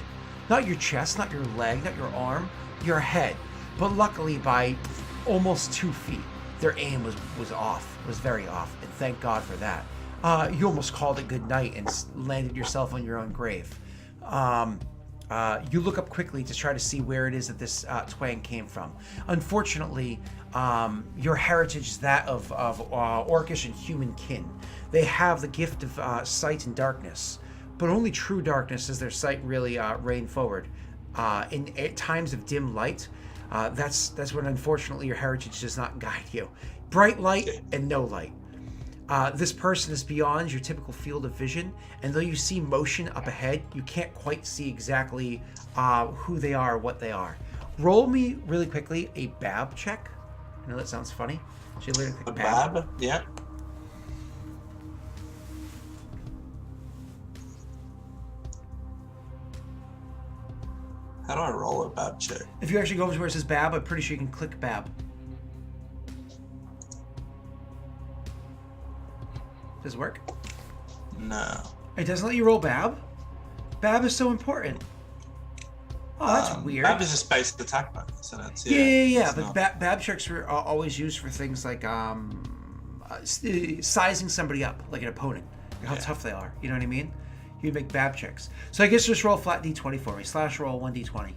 Not your chest, not your leg, not your arm, your head. But luckily by almost 2 feet. Their aim was off, was very off, and thank God for that. You almost called it good night and landed yourself on your own grave. You look up quickly to try to see where it is that this twang came from. Unfortunately, your heritage is that of orcish and human kin. They have the gift of sight in darkness, but only true darkness does their sight really reign forward. In times of dim light, that's when unfortunately your heritage does not guide you. Bright light and no light. This person is beyond your typical field of vision, and though you see motion up ahead, you can't quite see exactly who they are or what they are. Roll me really quickly a Bab check. I know that sounds funny. Should you learn to pick Bab? Yeah. How do I roll a Bab check? If you actually go over to where it says Bab, I'm pretty sure you can click Bab. Does it work? No. It doesn't let you roll Bab? Bab is so important. Oh, that's weird. Bab is a spaced attack bonus, and it's yeah. But Bab checks were always used for things like sizing somebody up, like an opponent, how tough they are. You know what I mean? You'd make Bab checks. So I guess just roll a flat d20 for me. / roll 1d20.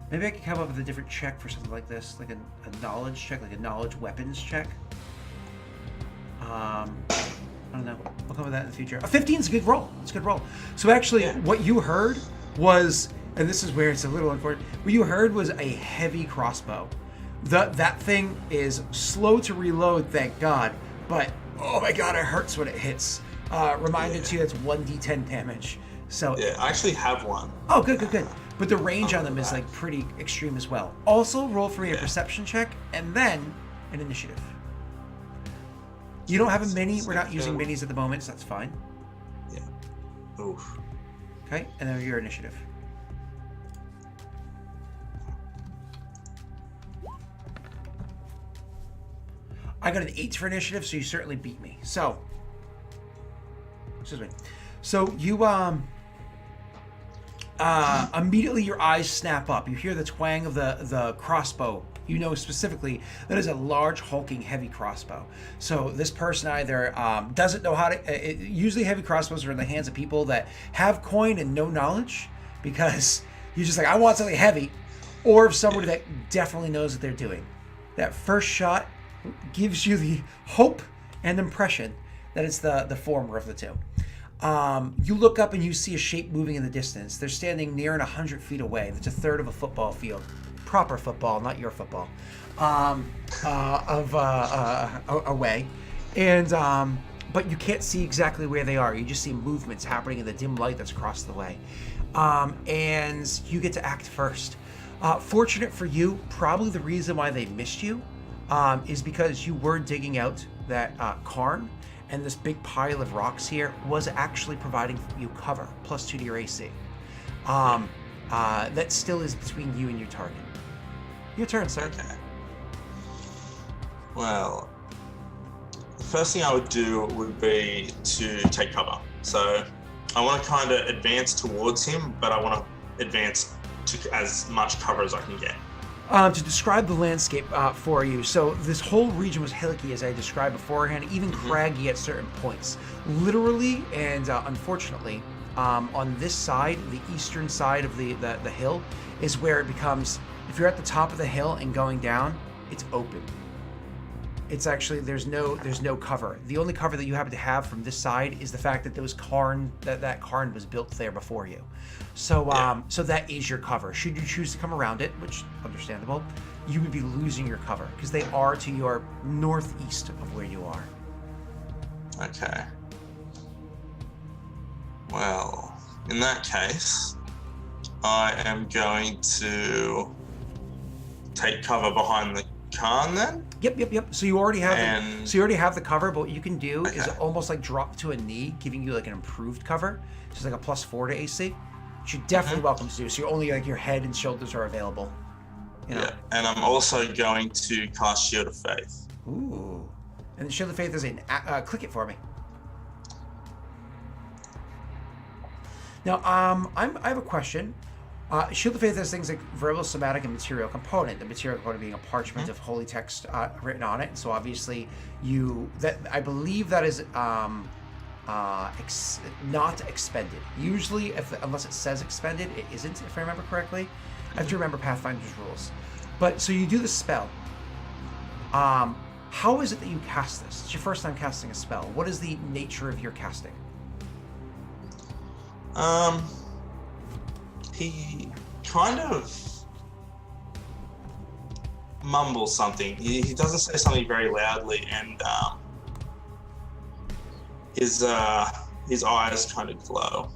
Maybe I could come up with a different check for something like this, like a knowledge check, like a knowledge weapons check. I don't know. I'll come with that in the future. A 15 is a good roll. It's a good roll. So actually, what you heard was, and this is where it's a little unfortunate, what you heard was a heavy crossbow. That thing is slow to reload, thank God, but oh my God, it hurts when it hits. Reminded you that's 1d10 damage. So yeah, I actually have one. Oh, good. But the range on them is like pretty extreme as well. Also, roll for me a perception check and then an initiative. You don't have a mini. We're not using minis at the moment, so that's fine. Yeah. Oof. Okay, and then your initiative. I got an 8 for initiative, so you certainly beat me. So, excuse me. So you immediately your eyes snap up. You hear the twang of the crossbow. You know specifically that is a large, hulking, heavy crossbow. So this person either doesn't know how to. Usually, heavy crossbows are in the hands of people that have coin and no knowledge, because you're just like, I want something heavy, or somebody that definitely knows what they're doing. That first shot gives you the hope and impression that it's the former of the two. You look up and you see a shape moving in the distance. They're standing near and 100 feet away. That's a third of a football field. Proper football, not your football. Away. And but you can't see exactly where they are. You just see movements happening in the dim light that's across the way. And you get to act first. Fortunate for you, probably the reason why they missed you is because you were digging out that cairn, and this big pile of rocks here was actually providing you cover, +2 to your AC. That still is between you and your target. Your turn, sir. Okay. Well, the first thing I would do would be to take cover. So I want to kind of advance towards him, but I want to advance to as much cover as I can get. To describe the landscape for you, so this whole region was hilly, as I described beforehand, even craggy at certain points. Literally and unfortunately, on this side, the eastern side of the hill, is where it becomes, if you're at the top of the hill and going down, it's open. It's actually, there's no cover. The only cover that you happen to have from this side is the fact that that cairn was built there before you. So so that is your cover. Should you choose to come around it, which understandable, you would be losing your cover because they are to your northeast of where you are. Okay. Well, in that case, I am going to take cover behind the cairn then. Yep. So you already have the cover, but what you can do is Okay. almost like drop to a knee, giving you like an improved cover. So it's like a +4 to AC. Which you're definitely welcome to do. So you're only like your head and shoulders are available. You know? Yeah, and I'm also going to cast Shield of Faith. Ooh. And the Shield of Faith is in. Click it for me. Now, I have a question. Shield of Faith has things like verbal, somatic, and material component. The material component being a parchment of holy text written on it. So obviously, I believe that is not expended. Usually, unless it says expended, it isn't. If I remember correctly, I have to remember Pathfinder's rules. But so you do the spell. How is it that you cast this? It's your first time casting a spell. What is the nature of your casting? He kind of mumbles something. He doesn't say something very loudly, and his eyes kind of glow.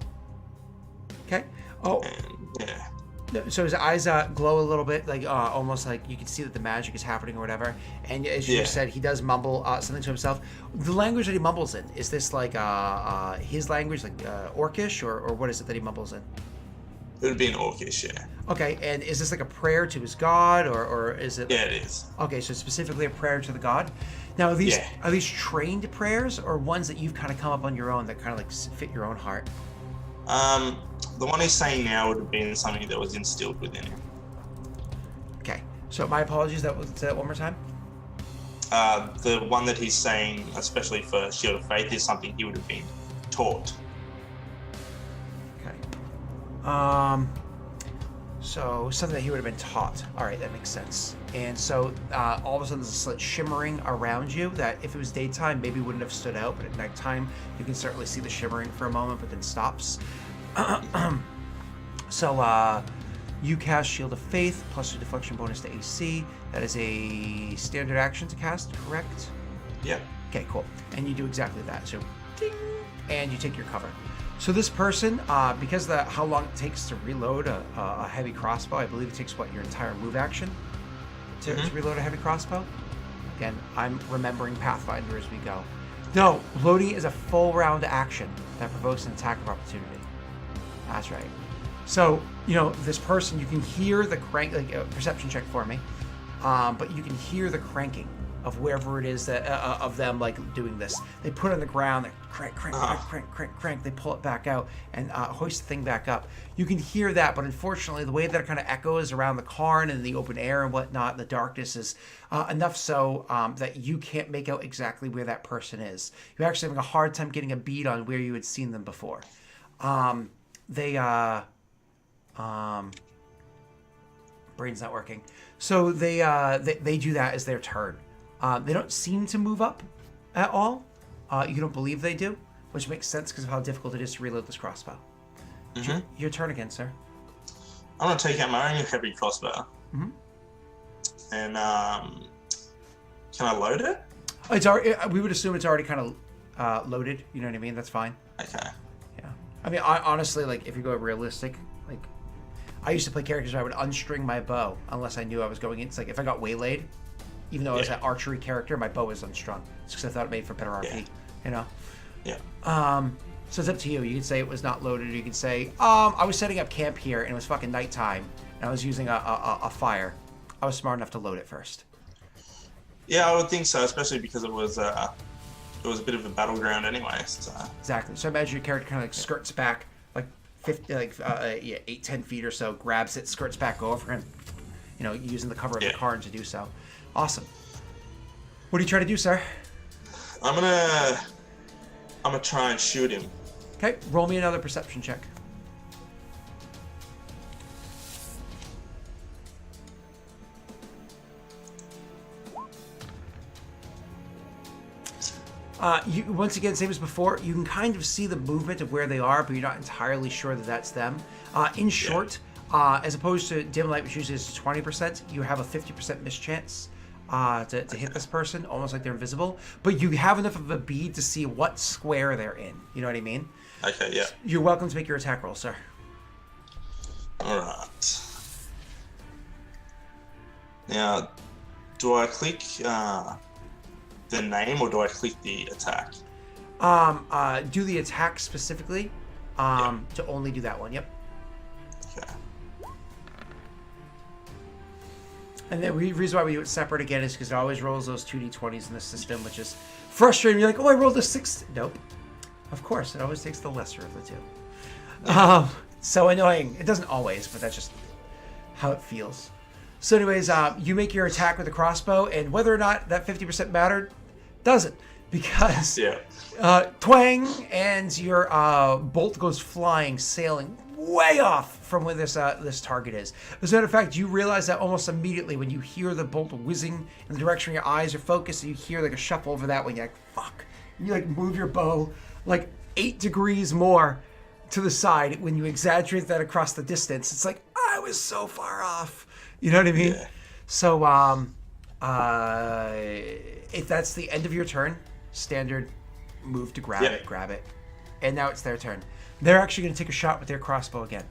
Okay. Oh. And yeah. So his eyes glow a little bit, like almost like you can see that the magic is happening or whatever. And as you said, he does mumble something to himself. The language that he mumbles in, is this like his language, like Orcish, or what is it that he mumbles in? It would be an Orcish, yeah. Okay, and is this like a prayer to his god, or is it? Yeah, it is. Okay, so specifically a prayer to the god. Now, are these trained prayers, or ones that you've kind of come up on your own that kind of like fit your own heart? The one he's saying now would have been something that was instilled within him. Okay, so my apologies. Say that one more time. The one that he's saying, especially for Shield of Faith, is something he would have been taught. Okay. So something that he would have been taught. All right, that makes sense. And so all of a sudden there's a slight shimmering around you that if it was daytime maybe wouldn't have stood out, but at nighttime you can certainly see the shimmering for a moment, but then stops. So you cast Shield of Faith plus a deflection bonus to AC. That is a standard action to cast, correct? Yep. Okay, cool. And you do exactly that. So ding, and you take your cover. So this person, because how long it takes to reload a heavy crossbow, I believe it takes your entire move action to reload a heavy crossbow. Again, I'm remembering Pathfinder as we go. No, loading is a full round action that provokes an attack of opportunity. That's right. So, this person, you can hear the crank, like a perception check for me, but you can hear the cranking of wherever it is that of them like doing this. They put it on the ground, they crank, crank, crank, crank, crank, crank. They pull it back out and hoist the thing back up. You can hear that, but unfortunately, the way that it kind of echoes around the cairn and the open air and whatnot, the darkness is enough so that you can't make out exactly where that person is. You're actually having a hard time getting a bead on where you had seen them before. Brain's not working. So they do that as their turn. They don't seem to move up at all. You don't believe they do, which makes sense because of how difficult it is to reload this crossbow. Mm-hmm. Your turn again, sir. I'm going to take out my own heavy crossbow. Mm-hmm. And can I load it? It's already. We would assume it's already kind of loaded. You know what I mean? That's fine. Okay. Yeah. I mean, honestly, like if you go realistic, like I used to play characters where I would unstring my bow unless I knew I was going in. It's like if I got waylaid, even though I was an archery character, my bow was unstrung. It's because I thought it made for better RP. Yeah. So it's up to you. You can say it was not loaded. Or you can say, I was setting up camp here and it was fucking nighttime and I was using a fire. I was smart enough to load it first. Yeah, I would think so, especially because it was a bit of a battleground anyway. So. Exactly. So imagine your character kind of like skirts back like 8-10 feet or so, grabs it, skirts back over, and using the cover of the cairn to do so. Awesome. What are you trying to do, sir? I'm gonna try and shoot him. Okay, roll me another perception check. You once again, same as before, you can kind of see the movement of where they are, but you're not entirely sure that that's them. In short, as opposed to dim light, which usually is 20%, you have a 50% mischance to hit this person, almost like they're invisible. But you have enough of a bead to see what square they're in. You know what I mean? Okay, yeah. You're welcome to make your attack roll, sir. All right. Now, do I click the name or do I click the attack? Do the attack specifically. To only do that one. Yep. Okay. And the reason why we do it separate again is because it always rolls those 2d20s in the system, which is frustrating. You're like, oh, I rolled a 6. Nope. Of course, it always takes the lesser of the two. So annoying. It doesn't always, but that's just how it feels. So anyways, you make your attack with the crossbow, and whether or not that 50% mattered, doesn't. Because twang, and your bolt goes flying, sailing way off from where this target is. As a matter of fact, you realize that almost immediately when you hear the bolt whizzing in the direction your eyes are focused, and you hear like a shuffle over that way, you're like, fuck. And you like move your bow like 8 degrees more to the side. When you exaggerate that across the distance, it's like, I was so far off. You know what I mean? Yeah. So, if that's the end of your turn, standard move to grab it. And now it's their turn. They're actually going to take a shot with their crossbow again.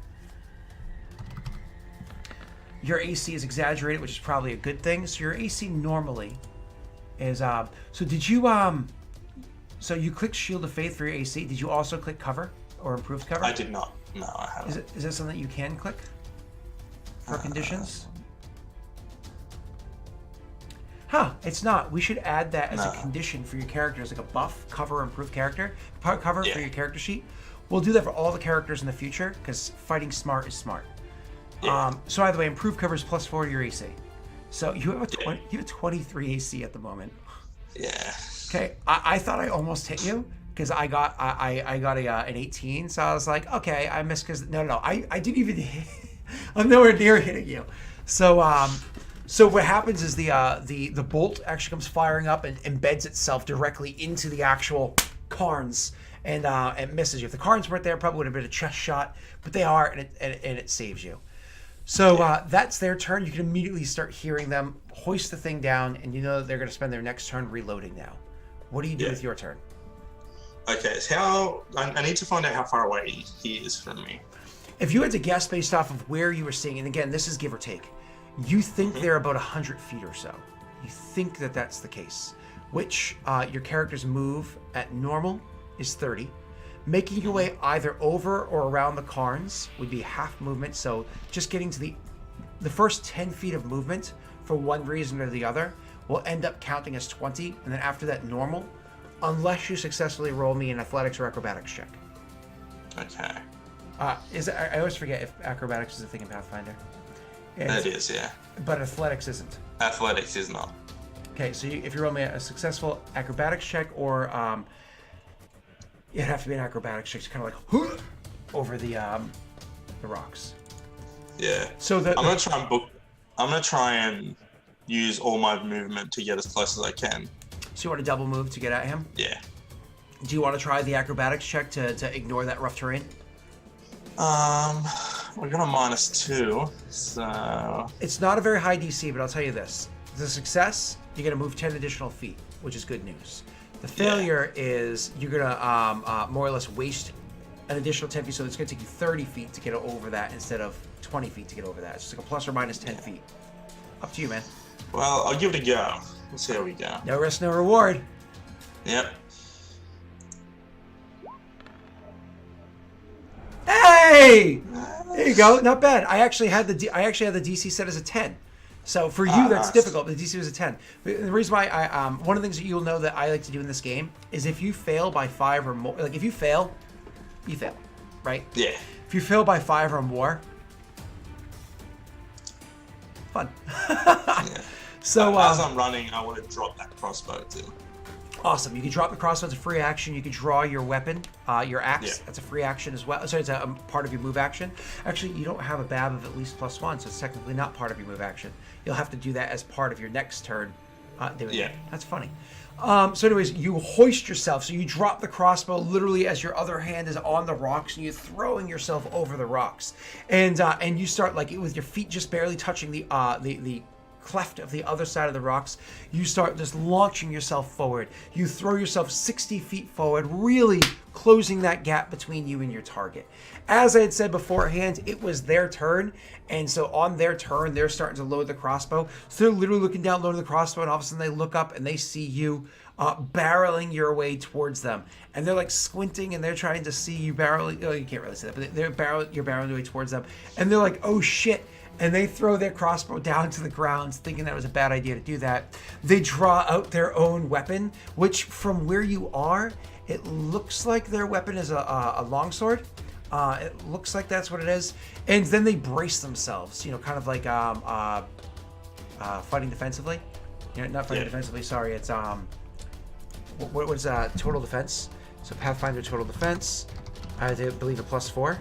Your AC is exaggerated, which is probably a good thing. So your AC normally is, so did you, so you clicked Shield of Faith for your AC. Did you also click cover or improved cover? I did not. No, I haven't. Is that something that you can click for conditions? It's not. We should add that as a condition for your characters, like a buff, cover, improved character, cover for your character sheet. We'll do that for all the characters in the future because fighting smart is smart. Yeah. So either way, improved cover is +4 to your AC. So you have you have a 23 AC at the moment. Yeah. Okay. I thought I almost hit you because I got an 18. So I was like, okay, I missed because no, I didn't even hit. I'm nowhere near hitting you. So what happens is the bolt actually comes firing up and embeds itself directly into the actual cairns and it misses you. If the cairns weren't there, it probably would have been a chest shot, but they are, and it saves you. So that's their turn. You can immediately start hearing them hoist the thing down, and you know that they're going to spend their next turn reloading now. What do you do with your turn? Okay, so I need to find out how far away he is from me. If you had to guess based off of where you were seeing, and again, this is give or take, you think they're about 100 feet or so. You think that that's the case. which your character's move at normal is 30. Making your way either over or around the cairns would be half movement. So just getting to the first 10 feet of movement for one reason or the other will end up counting as 20. And then after that, normal, unless you successfully roll me an athletics or acrobatics check. Okay. I always forget if acrobatics is a thing in Pathfinder. It is, yeah. But athletics isn't. Athletics is not. Okay, so if you roll me a successful acrobatics check, or it'd have to be an acrobatics check, to kind of like over the rocks. Yeah. So I'm gonna try and use all my movement to get as close as I can. So you want to double move to get at him? Yeah. Do you want to try the acrobatics check to ignore that rough terrain? We're gonna -2, so It's not a very high DC, but I'll tell you this: the success, you're gonna move 10 additional feet, which is good news. The failure is you're gonna more or less waste an additional 10 feet, so it's gonna take you 30 feet to get over that instead of 20 feet to get over that. It's just like a plus or minus 10 feet. Up to you, man. well, I'll give it a go. Let's see how we go. No risk, no reward. Yep. Hey, there you go. Not bad. I actually had the DC set as a 10. So for you, that's difficult. But the DC was a 10. But the reason why one of the things that you'll know that I like to do in this game is if you fail by 5 or more, like if you fail, right? Yeah. If you fail by 5 or more, fun. Yeah. So as I'm running, I want to drop that crossbow too. Awesome. You can drop the crossbow. It's a free action. You can draw your weapon, your axe. Yeah. That's a free action as well. Sorry, it's a part of your move action. Actually, you don't have a BAB of at least +1, so it's technically not part of your move action. You'll have to do that as part of your next turn. Yeah. That's funny. So anyways, you hoist yourself. So you drop the crossbow literally as your other hand is on the rocks, and you're throwing yourself over the rocks. And you start like with your feet just barely touching the cleft of the other side of the rocks. You start just launching yourself forward. You throw yourself 60 feet forward, really closing that gap between you and your target. As I had said beforehand, it was their turn, and so on their turn, they're starting to load the crossbow. So they're literally looking down, loading the crossbow, and all of a sudden they look up and they see you barreling your way towards them. And they're like squinting and they're trying to see you barreling. Oh, you can't really see that, but you're barreling your way towards them. And they're like, oh shit. And they throw their crossbow down to the ground, thinking that was a bad idea to do that. They draw out their own weapon, which from where you are, it looks like their weapon is a longsword. It looks like that's what it is. And then they brace themselves, kind of like fighting defensively. Not fighting defensively, sorry. It's, what was total defense? So Pathfinder total defense, I believe a +4.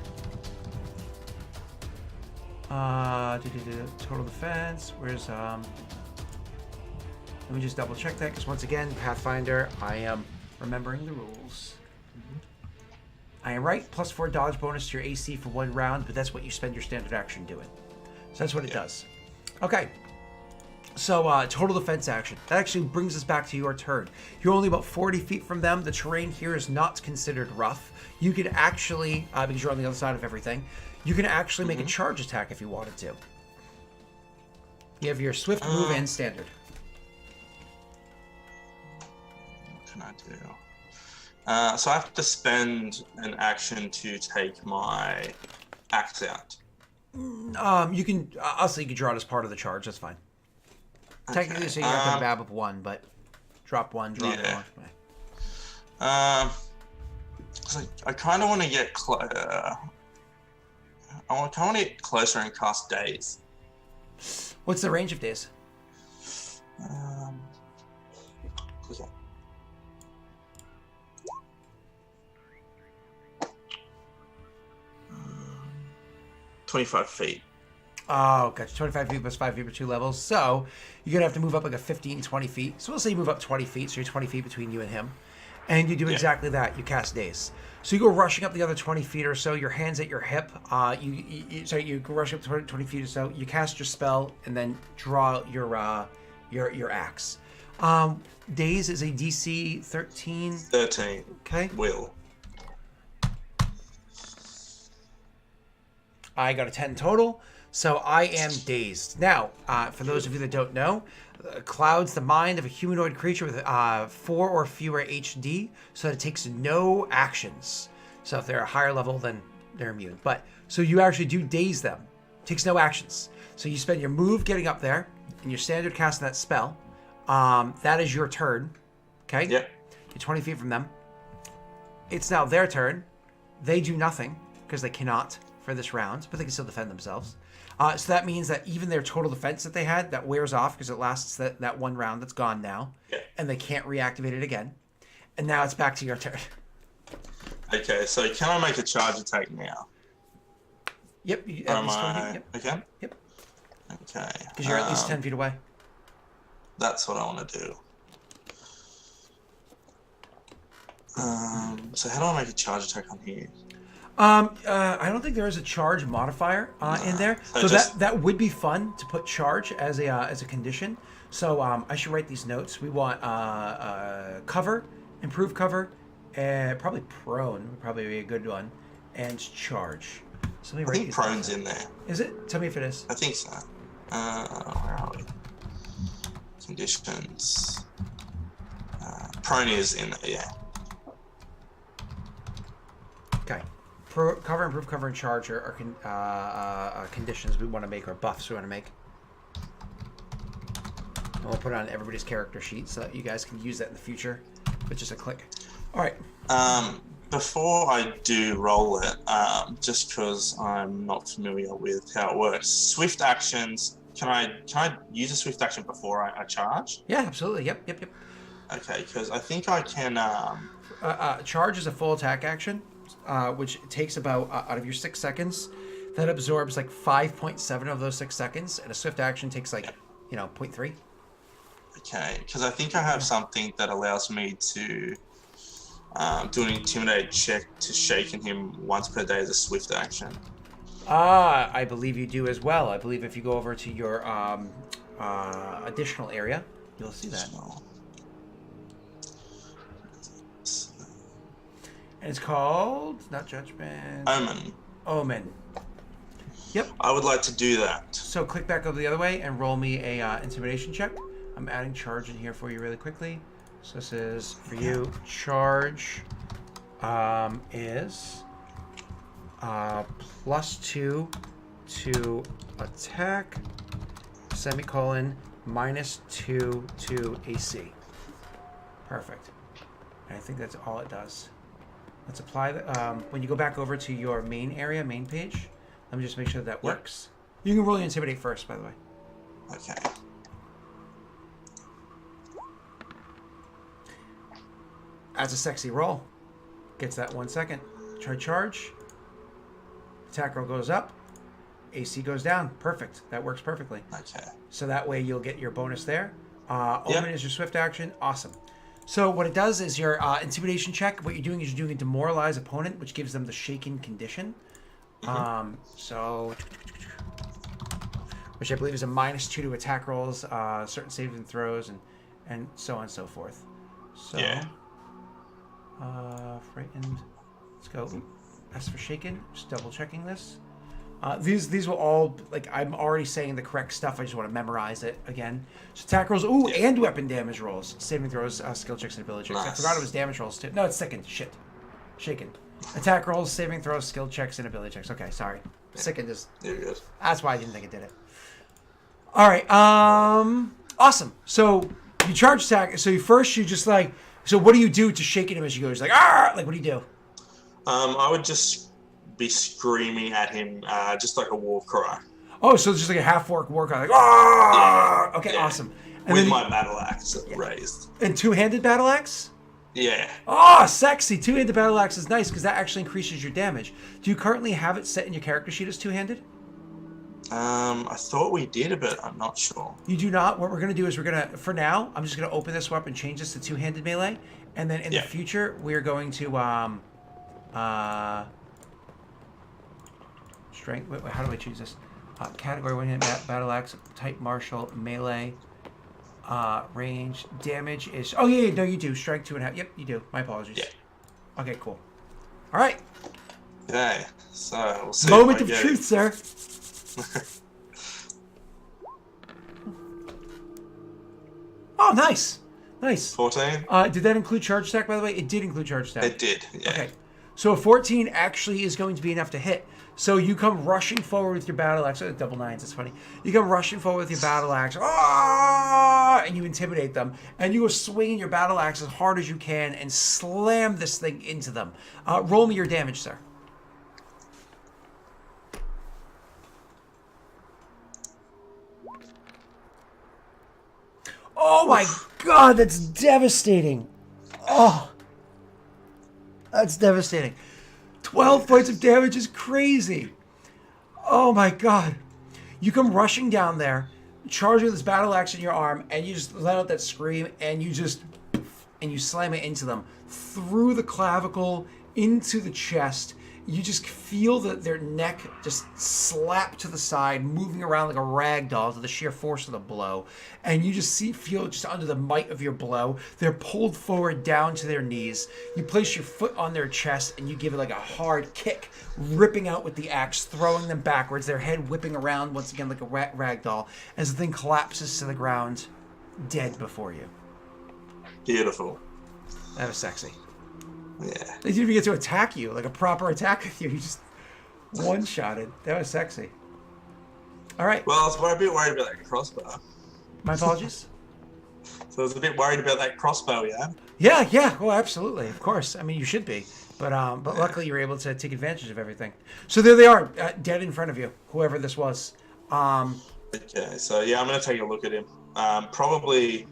Total defense. Where's let me just double check that, because once again, Pathfinder, I am remembering the rules. I am right. +4 dodge bonus to your AC for 1 round, but that's what you spend your standard action doing. So that's what it does. Okay. So total defense action. That actually brings us back to your turn. You're only about 40 feet from them. The terrain here is not considered rough. You could actually, because you're on the other side of everything, you can actually make a charge attack if you wanted to. You have your swift move and standard. What can I do? So I have to spend an action to take my axe out. You can, also you can draw it as part of the charge. That's fine. Okay. Technically, so you have to BAB of 1, but drop 1, draw the one. I kind of want to get I want to get closer and cast Daze. What's the range of Daze? Okay. 25 feet. Oh, gotcha. 25 feet plus 5 feet for 2 levels. So you're going to have to move up like a 15, 20 feet. So we'll say you move up 20 feet. So you're 20 feet between you and him. And you do exactly that. You cast Daze. So you go rushing up the other 20 feet or so. Your hand's at your hip. You go rushing up 20 feet or so. You cast your spell and then draw your axe. Daze is a DC 13. 13. Okay. Will. I got a 10 total, so I am dazed. Now, for those of you that don't know, clouds the mind of a humanoid creature with 4 or fewer HD, so that it takes no actions. So if they're a higher level, then they're immune. But so you actually do daze them. Takes no actions. So you spend your move getting up there, and your standard casting that spell. That is your turn. Okay? Yep. You're 20 feet from them. It's now their turn. They do nothing, because they cannot for this round, but they can still defend themselves. So that means that even their total defense that they had, that wears off because it lasts that one round that's gone now. Yeah. And they can't reactivate it again. And now it's back to your turn. Okay, so can I make a charge attack now? Yep. Am I? Yep. Okay. Yep. Okay. Because you're at least 10 feet away. That's what I want to do. So how do I make a charge attack on here? I don't think there is a charge modifier in there, so that would be fun to put charge as a condition. So I should write these notes. We want cover, improve cover, and probably prone would probably be a good one, and charge. So let me I write think these prone's down. in there. Is it? Tell me if it is. I think so. Where are we? Conditions. Prone is in there, yeah. Okay. Cover, improve cover, and charge are conditions we want to make, or buffs we want to make. And we'll put it on everybody's character sheet so that you guys can use that in the future with just a click. All right. Before I do roll it, just because I'm not familiar with how it works, swift actions. Can I use a swift action before I charge? Yeah, absolutely. Yep. Okay, because I think I can. Charge is a full attack action, which takes about out of your 6 seconds. That absorbs like 5.7 of those 6 seconds, and a swift action takes like 0.3. Okay, because I think I have something that allows me to do an intimidate check to shaken him once per day as a swift action. I believe you do as well. I believe if you go over to your additional area, you'll see that. And it's called, not Judgment. Omen. Yep. I would like to do that. So click back over the other way and roll me a intimidation check. I'm adding charge in here for you really quickly. So this is for you. Charge is +2 to attack, semicolon, -2 to AC. Perfect. And I think that's all it does. Let's apply the, when you go back over to your main area, main page, let me just make sure that works. You can roll your intimidate first, by the way. Okay. As a sexy roll. Gets that 1 second. Try charge. Attack roll goes up. AC goes down. Perfect. That works perfectly. Okay. So that way you'll get your bonus there. Omen is your swift action. Awesome. So what it does is your intimidation check. What you're doing is you're doing a demoralize opponent, which gives them the shaken condition. Which I believe is a -2 to attack rolls, certain saving throws, and so on and so forth. So, frightened. Let's go. As for shaken, just double checking this. These will all, like, I'm already saying the correct stuff. I just want to memorize it again. So attack rolls, and weapon damage rolls, saving throws, skill checks, and ability checks. Nice. I forgot it was damage rolls too. No, it's sickened. Shit. Shaken. Attack rolls, saving throws, skill checks, and ability checks. Okay, sorry. Sickened is. There you go. That's why I didn't think it did it. All right. Awesome. So you charge attack. So you just like. So what do you do to shaken him as you go? He's like, ah! Like, what do you do? I would just be screaming at him, just like a war cry. Oh, so it's just like a half-orc war cry, like, ah! Okay, awesome. And with then my battle axe raised. and two-handed battle axe? Yeah. Oh, sexy! Two-handed battle axe is nice because that actually increases your damage. Do you currently have it set in your character sheet as two-handed? I thought we did, but I'm not sure. You do not. What we're going to do is for now, I'm just going to open this up and change this to two-handed melee. And then in the future, we're going to, strength, wait, how do I choose this? Category, one-handed battle axe, type martial, melee, range, damage is, no, you do. Strength 2.5. Yep, you do. My apologies. Yeah. Okay, cool. All right. Okay, so we'll see. Moment if of I get truth, sir. Oh, nice. Nice. 14. Did that include charge attack, by the way? It did include charge attack. It did, yeah. Okay. So a 14 actually is going to be enough to hit. So you come rushing forward with your battle axe. Oh, double nines, it's funny. You come rushing forward with your battle axe. Ah! And you intimidate them. And you go swinging your battle axe as hard as you can and slam this thing into them. Roll me your damage, sir. Oh my god, that's devastating. Oh. That's devastating. 12 points of damage is crazy. Oh my god. You come rushing down there, charge with this battle axe in your arm, and you just let out that scream, and you just... and you slam it into them. Through the clavicle, into the chest. You just feel that their neck just slap to the side, moving around like a rag doll to the sheer force of the blow. And you just feel just under the might of your blow, they're pulled forward down to their knees. You place your foot on their chest and you give it like a hard kick, ripping out with the axe, throwing them backwards, their head whipping around once again like a rag doll as the thing collapses to the ground, dead before you. Beautiful. That was sexy. Yeah. They didn't even get to attack you, like a proper attack with you. You just one-shotted. That was sexy. All right. Well, I was a bit worried about that crossbow. My apologies. So I was a bit worried about that crossbow, yeah? Yeah. Oh, absolutely. Of course. I mean, you should be. But luckily you were able to take advantage of everything. So there they are, dead in front of you, whoever this was. Okay, so yeah, I'm going to take a look at him. Probably...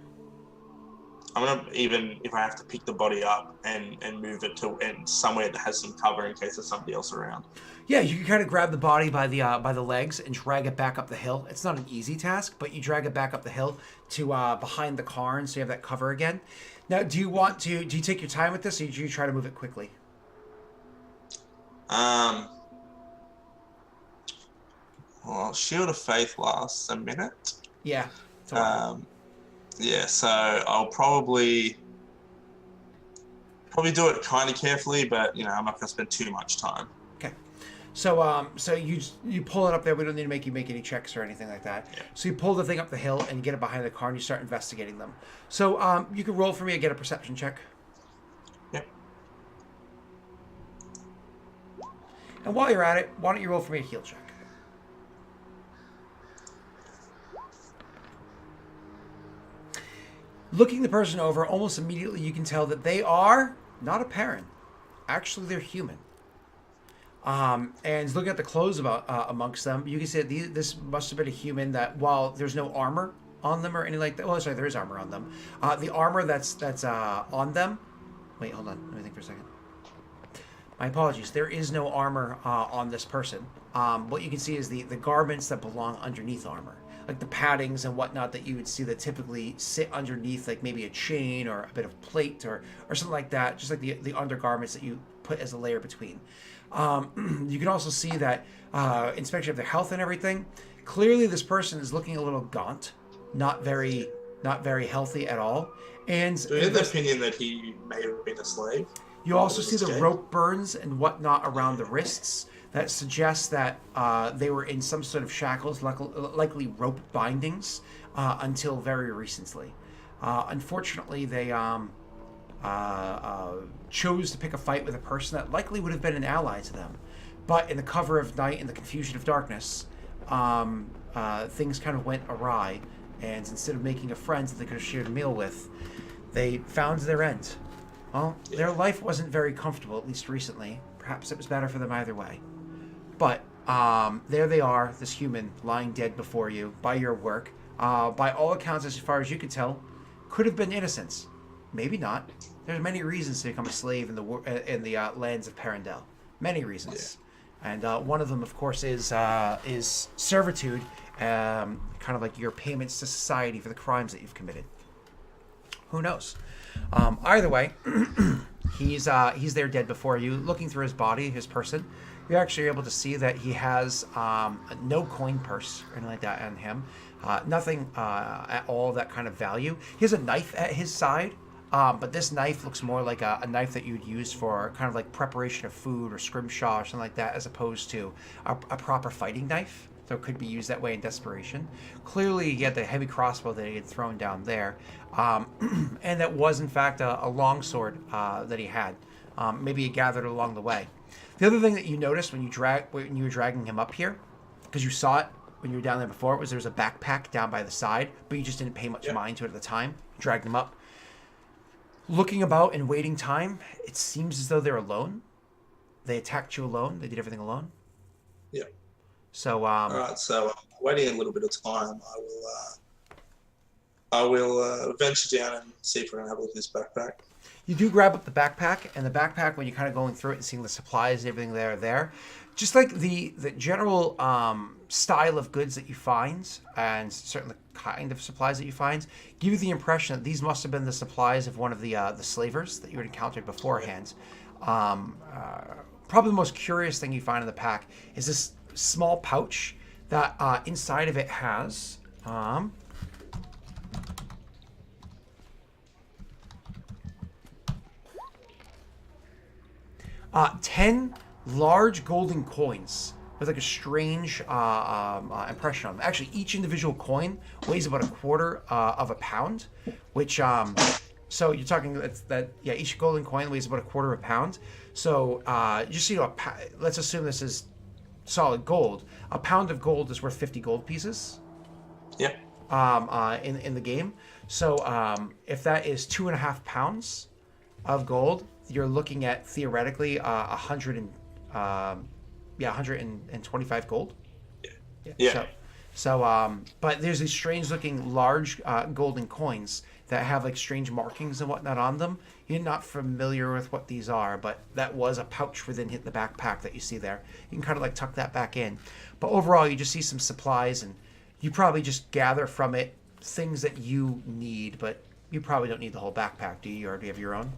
I'm gonna, even if I have to pick the body up and move it to somewhere that has some cover in case there's somebody else around. Yeah, you can kind of grab the body by the legs and drag it back up the hill. It's not an easy task, but you drag it back up the hill to behind the cairn, so you have that cover again. Now, do you take your time with this, or do you try to move it quickly? Well, Shield of Faith lasts a minute. Yeah. Yeah, so I'll probably do it kind of carefully, but I'm not going to spend too much time. Okay, so you pull it up there. We don't need to make you make any checks or anything like that. Yeah. So you pull the thing up the hill and you get it behind the car and you start investigating them. So you can roll for me and get a perception check. Yep. And while you're at it, why don't you roll for me a heal check? Looking the person over, almost immediately you can tell that they are not a parent. Actually, they're human. And looking at the clothes amongst them, you can see that this must have been a human that, while there's no armor on them or anything like that. Well, sorry, there is armor on them. The armor that's on them. Wait, hold on. Let me think for a second. My apologies. There is no armor on this person. What you can see is the garments that belong underneath armor. Like the paddings and whatnot that you would see that typically sit underneath, like maybe a chain or a bit of plate or something like that, just like the undergarments that you put as a layer between. You can also see that inspection of their health and everything. Clearly, this person is looking a little gaunt, not very healthy at all. And Do you have the opinion that he may have been a slave? You also see the rope burns and whatnot around the wrists. That suggests that they were in some sort of shackles, likely rope bindings, until very recently. Unfortunately, they chose to pick a fight with a person that likely would have been an ally to them. But in the cover of night and the confusion of darkness, things kind of went awry. And instead of making a friend that they could have shared a meal with, they found their end. Well, their life wasn't very comfortable, at least recently. Perhaps it was better for them either way. But there they are, this human lying dead before you by your work. By all accounts, as far as you could tell, could have been innocent. Maybe not. There's many reasons to become a slave in the lands of Parendel. Many reasons. Yeah. And one of them, of course, is servitude, kind of like your payments to society for the crimes that you've committed. Who knows? Either way, he's there dead before you. Looking through his body, his person, you're actually able to see that he has no coin purse or anything like that on him. Nothing at all that kind of value. He has a knife at his side, But this knife looks more like a knife that you'd use for kind of like preparation of food or scrimshaw or something like that, as opposed to a proper fighting knife. So it could be used that way in desperation. Clearly, he had the heavy crossbow that he had thrown down there. And that was, in fact, a longsword that he had. Maybe he gathered it along the way. The other thing that you noticed when you were dragging him up here, because you saw it when you were down there before, was there was a backpack down by the side, but you just didn't pay much mind to it at the time. You dragged him up. Looking about and waiting time, it seems as though they're alone. They attacked you alone. They did everything alone. Yeah. So, all right. So, waiting a little bit of time, I will venture down and see if I can have a look at this backpack. You do grab up the backpack, and the backpack, when you're kind of going through it and seeing the supplies and everything that are there, just like the general style of goods that you find, and certainly the kind of supplies that you find, give you the impression that these must have been the supplies of one of the slavers that you had encountered beforehand. Probably the most curious thing you find in the pack is this small pouch that inside of it has 10 large golden coins with like a strange impression on them. Actually, each individual coin weighs about a quarter of a pound, which so you're talking each golden coin weighs about a quarter of a pound. So just so you know, let's assume this is solid gold. A pound of gold is worth 50 gold pieces. Yep. In the game. So if that is 2.5 pounds of gold, you're looking at theoretically 125 gold. Yeah. So but there's these strange looking large golden coins that have like strange markings and whatnot on them. You're not familiar with what these are, but that was a pouch within the backpack that you see there. You can kind of like tuck that back in. But overall, you just see some supplies, and you probably just gather from it things that you need, but you probably don't need the whole backpack, do you? Or do you have your own?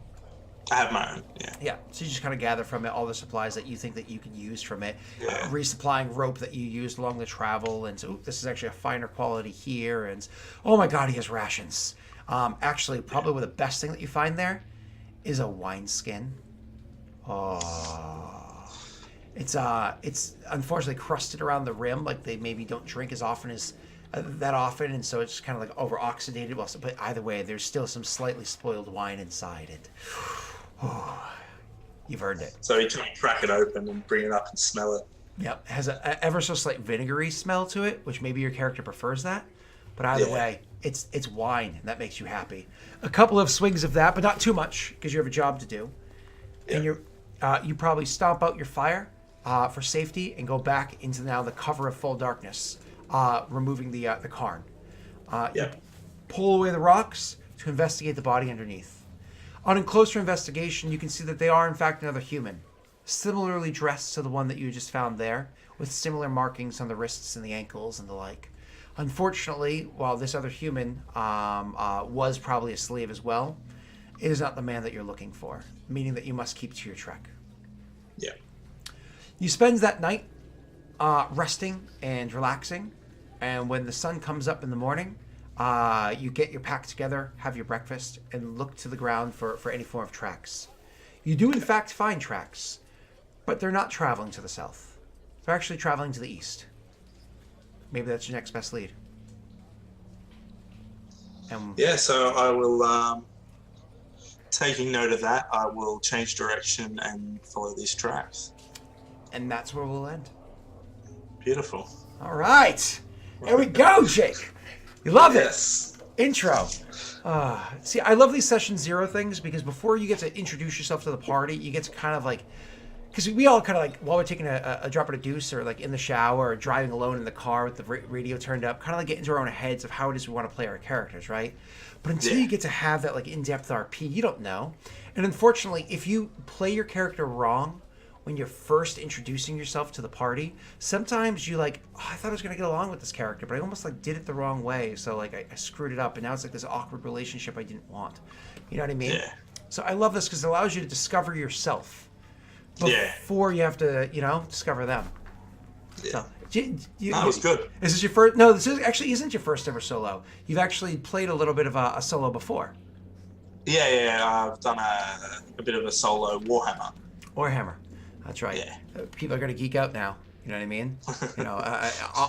I have my own, yeah. Yeah, so you just kind of gather from it all the supplies that you think that you can use from it. Yeah. Resupplying rope that you used along the travel, and so this is actually a finer quality here, and oh my god, he has rations. Actually, probably one of the best thing that you find there is a wineskin. Oh, it's unfortunately crusted around the rim, like they maybe don't drink as often as that often, and so it's kind of like over oxidated. Well, but either way, there's still some slightly spoiled wine inside it. You've earned it. So you can crack it open and bring it up and smell it. Yep, it has a ever so slight vinegary smell to it, which maybe your character prefers that. But either way, it's wine, and that makes you happy. A couple of swigs of that, but not too much, because you have a job to do. Yeah. And you probably stomp out your fire for safety and go back into now the cover of full darkness, removing the cairn. You pull away the rocks to investigate the body underneath. On closer investigation, you can see that they are in fact another human, similarly dressed to the one that you just found there, with similar markings on the wrists and the ankles and the like. Unfortunately, while this other human was probably a slave as well, it is not the man that you're looking for, meaning that you must keep to your trek. Yeah. You spend that night resting and relaxing, and when the sun comes up in the morning, you get your pack together, have your breakfast, and look to the ground for any form of tracks. You do in fact find tracks, but they're not traveling to the south. They're actually traveling to the east. Maybe that's your next best lead. So I will, taking note of that, I will change direction and follow these tracks. And that's where we'll end. Beautiful. All right. There we go, Jake. You love it. Intro. See, I love these session 0 things because before you get to introduce yourself to the party, you get to kind of like, because we all kind of like, while we're taking a drop of a deuce or like in the shower or driving alone in the car with the radio turned up, kind of like get into our own heads of how it is we want to play our characters, right? But until you get to have that like in-depth RP, you don't know. And unfortunately, if you play your character wrong when you're first introducing yourself to the party, sometimes you like, I thought I was going to get along with this character, but I almost like did it the wrong way. So like I screwed it up, and now it's like this awkward relationship I didn't want. You know what I mean? Yeah. So I love this because it allows you to discover yourself before you have to, discover them. Yeah. So, that was good. Is this your first? No, this actually isn't your first ever solo. You've actually played a little bit of a solo before. Yeah. I've done a bit of a solo Warhammer. Warhammer. That's right. Yeah. People are going to geek out now. You know what I mean? You know,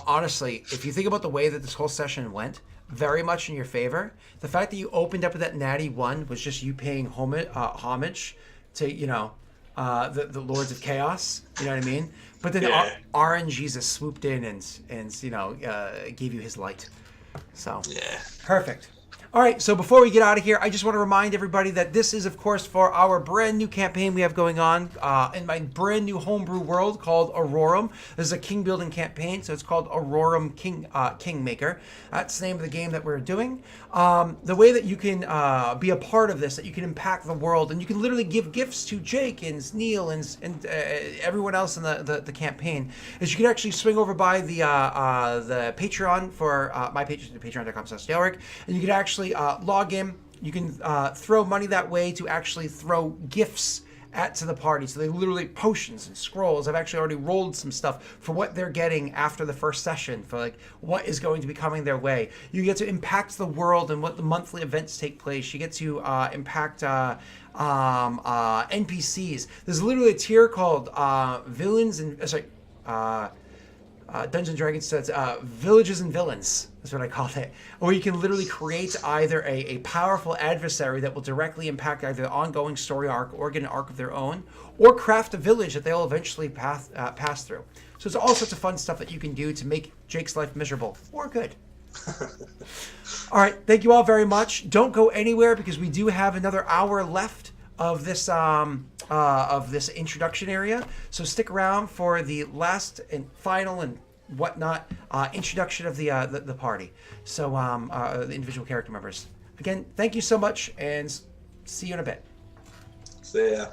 honestly, if you think about the way that this whole session went, very much in your favor. The fact that you opened up with that natty 1 was just you paying homage to, you know, the Lords of Chaos. You know what I mean? But then RN Jesus swooped in and you know, gave you his light. So Yeah. perfect. All right, so before we get out of here, I just want to remind everybody that this is, of course, for our brand new campaign we have going on in my brand new homebrew world called Aurorum. This is a king building campaign, so it's called Aurorum Kingmaker. That's the name of the game that we're doing. The way that you can be a part of this, that you can impact the world, and you can literally give gifts to Jaek and Neal and everyone else in the campaign, is you can actually swing over by the Patreon for my Patreon, patreon.com/Daelric, and you can actually log in. You can throw money that way to actually throw gifts to the party. So they literally potions and scrolls. I've actually already rolled some stuff for what they're getting after the first session, for like what is going to be coming their way. You get to impact the world and what the monthly events take place. You get to impact NPCs. There's literally a tier called villains and Dungeons & Dragons says villages and villains. That's what I call it. Or you can literally create either a powerful adversary that will directly impact either the ongoing story arc or get an arc of their own, or craft a village that they'll eventually pass through. So it's all sorts of fun stuff that you can do to make Jake's life miserable or good. All right, thank you all very much. Don't go anywhere because we do have another hour left of this introduction area. So stick around for the last and final and whatnot introduction of the party. So the individual character members. Again, thank you so much, and see you in a bit. See ya.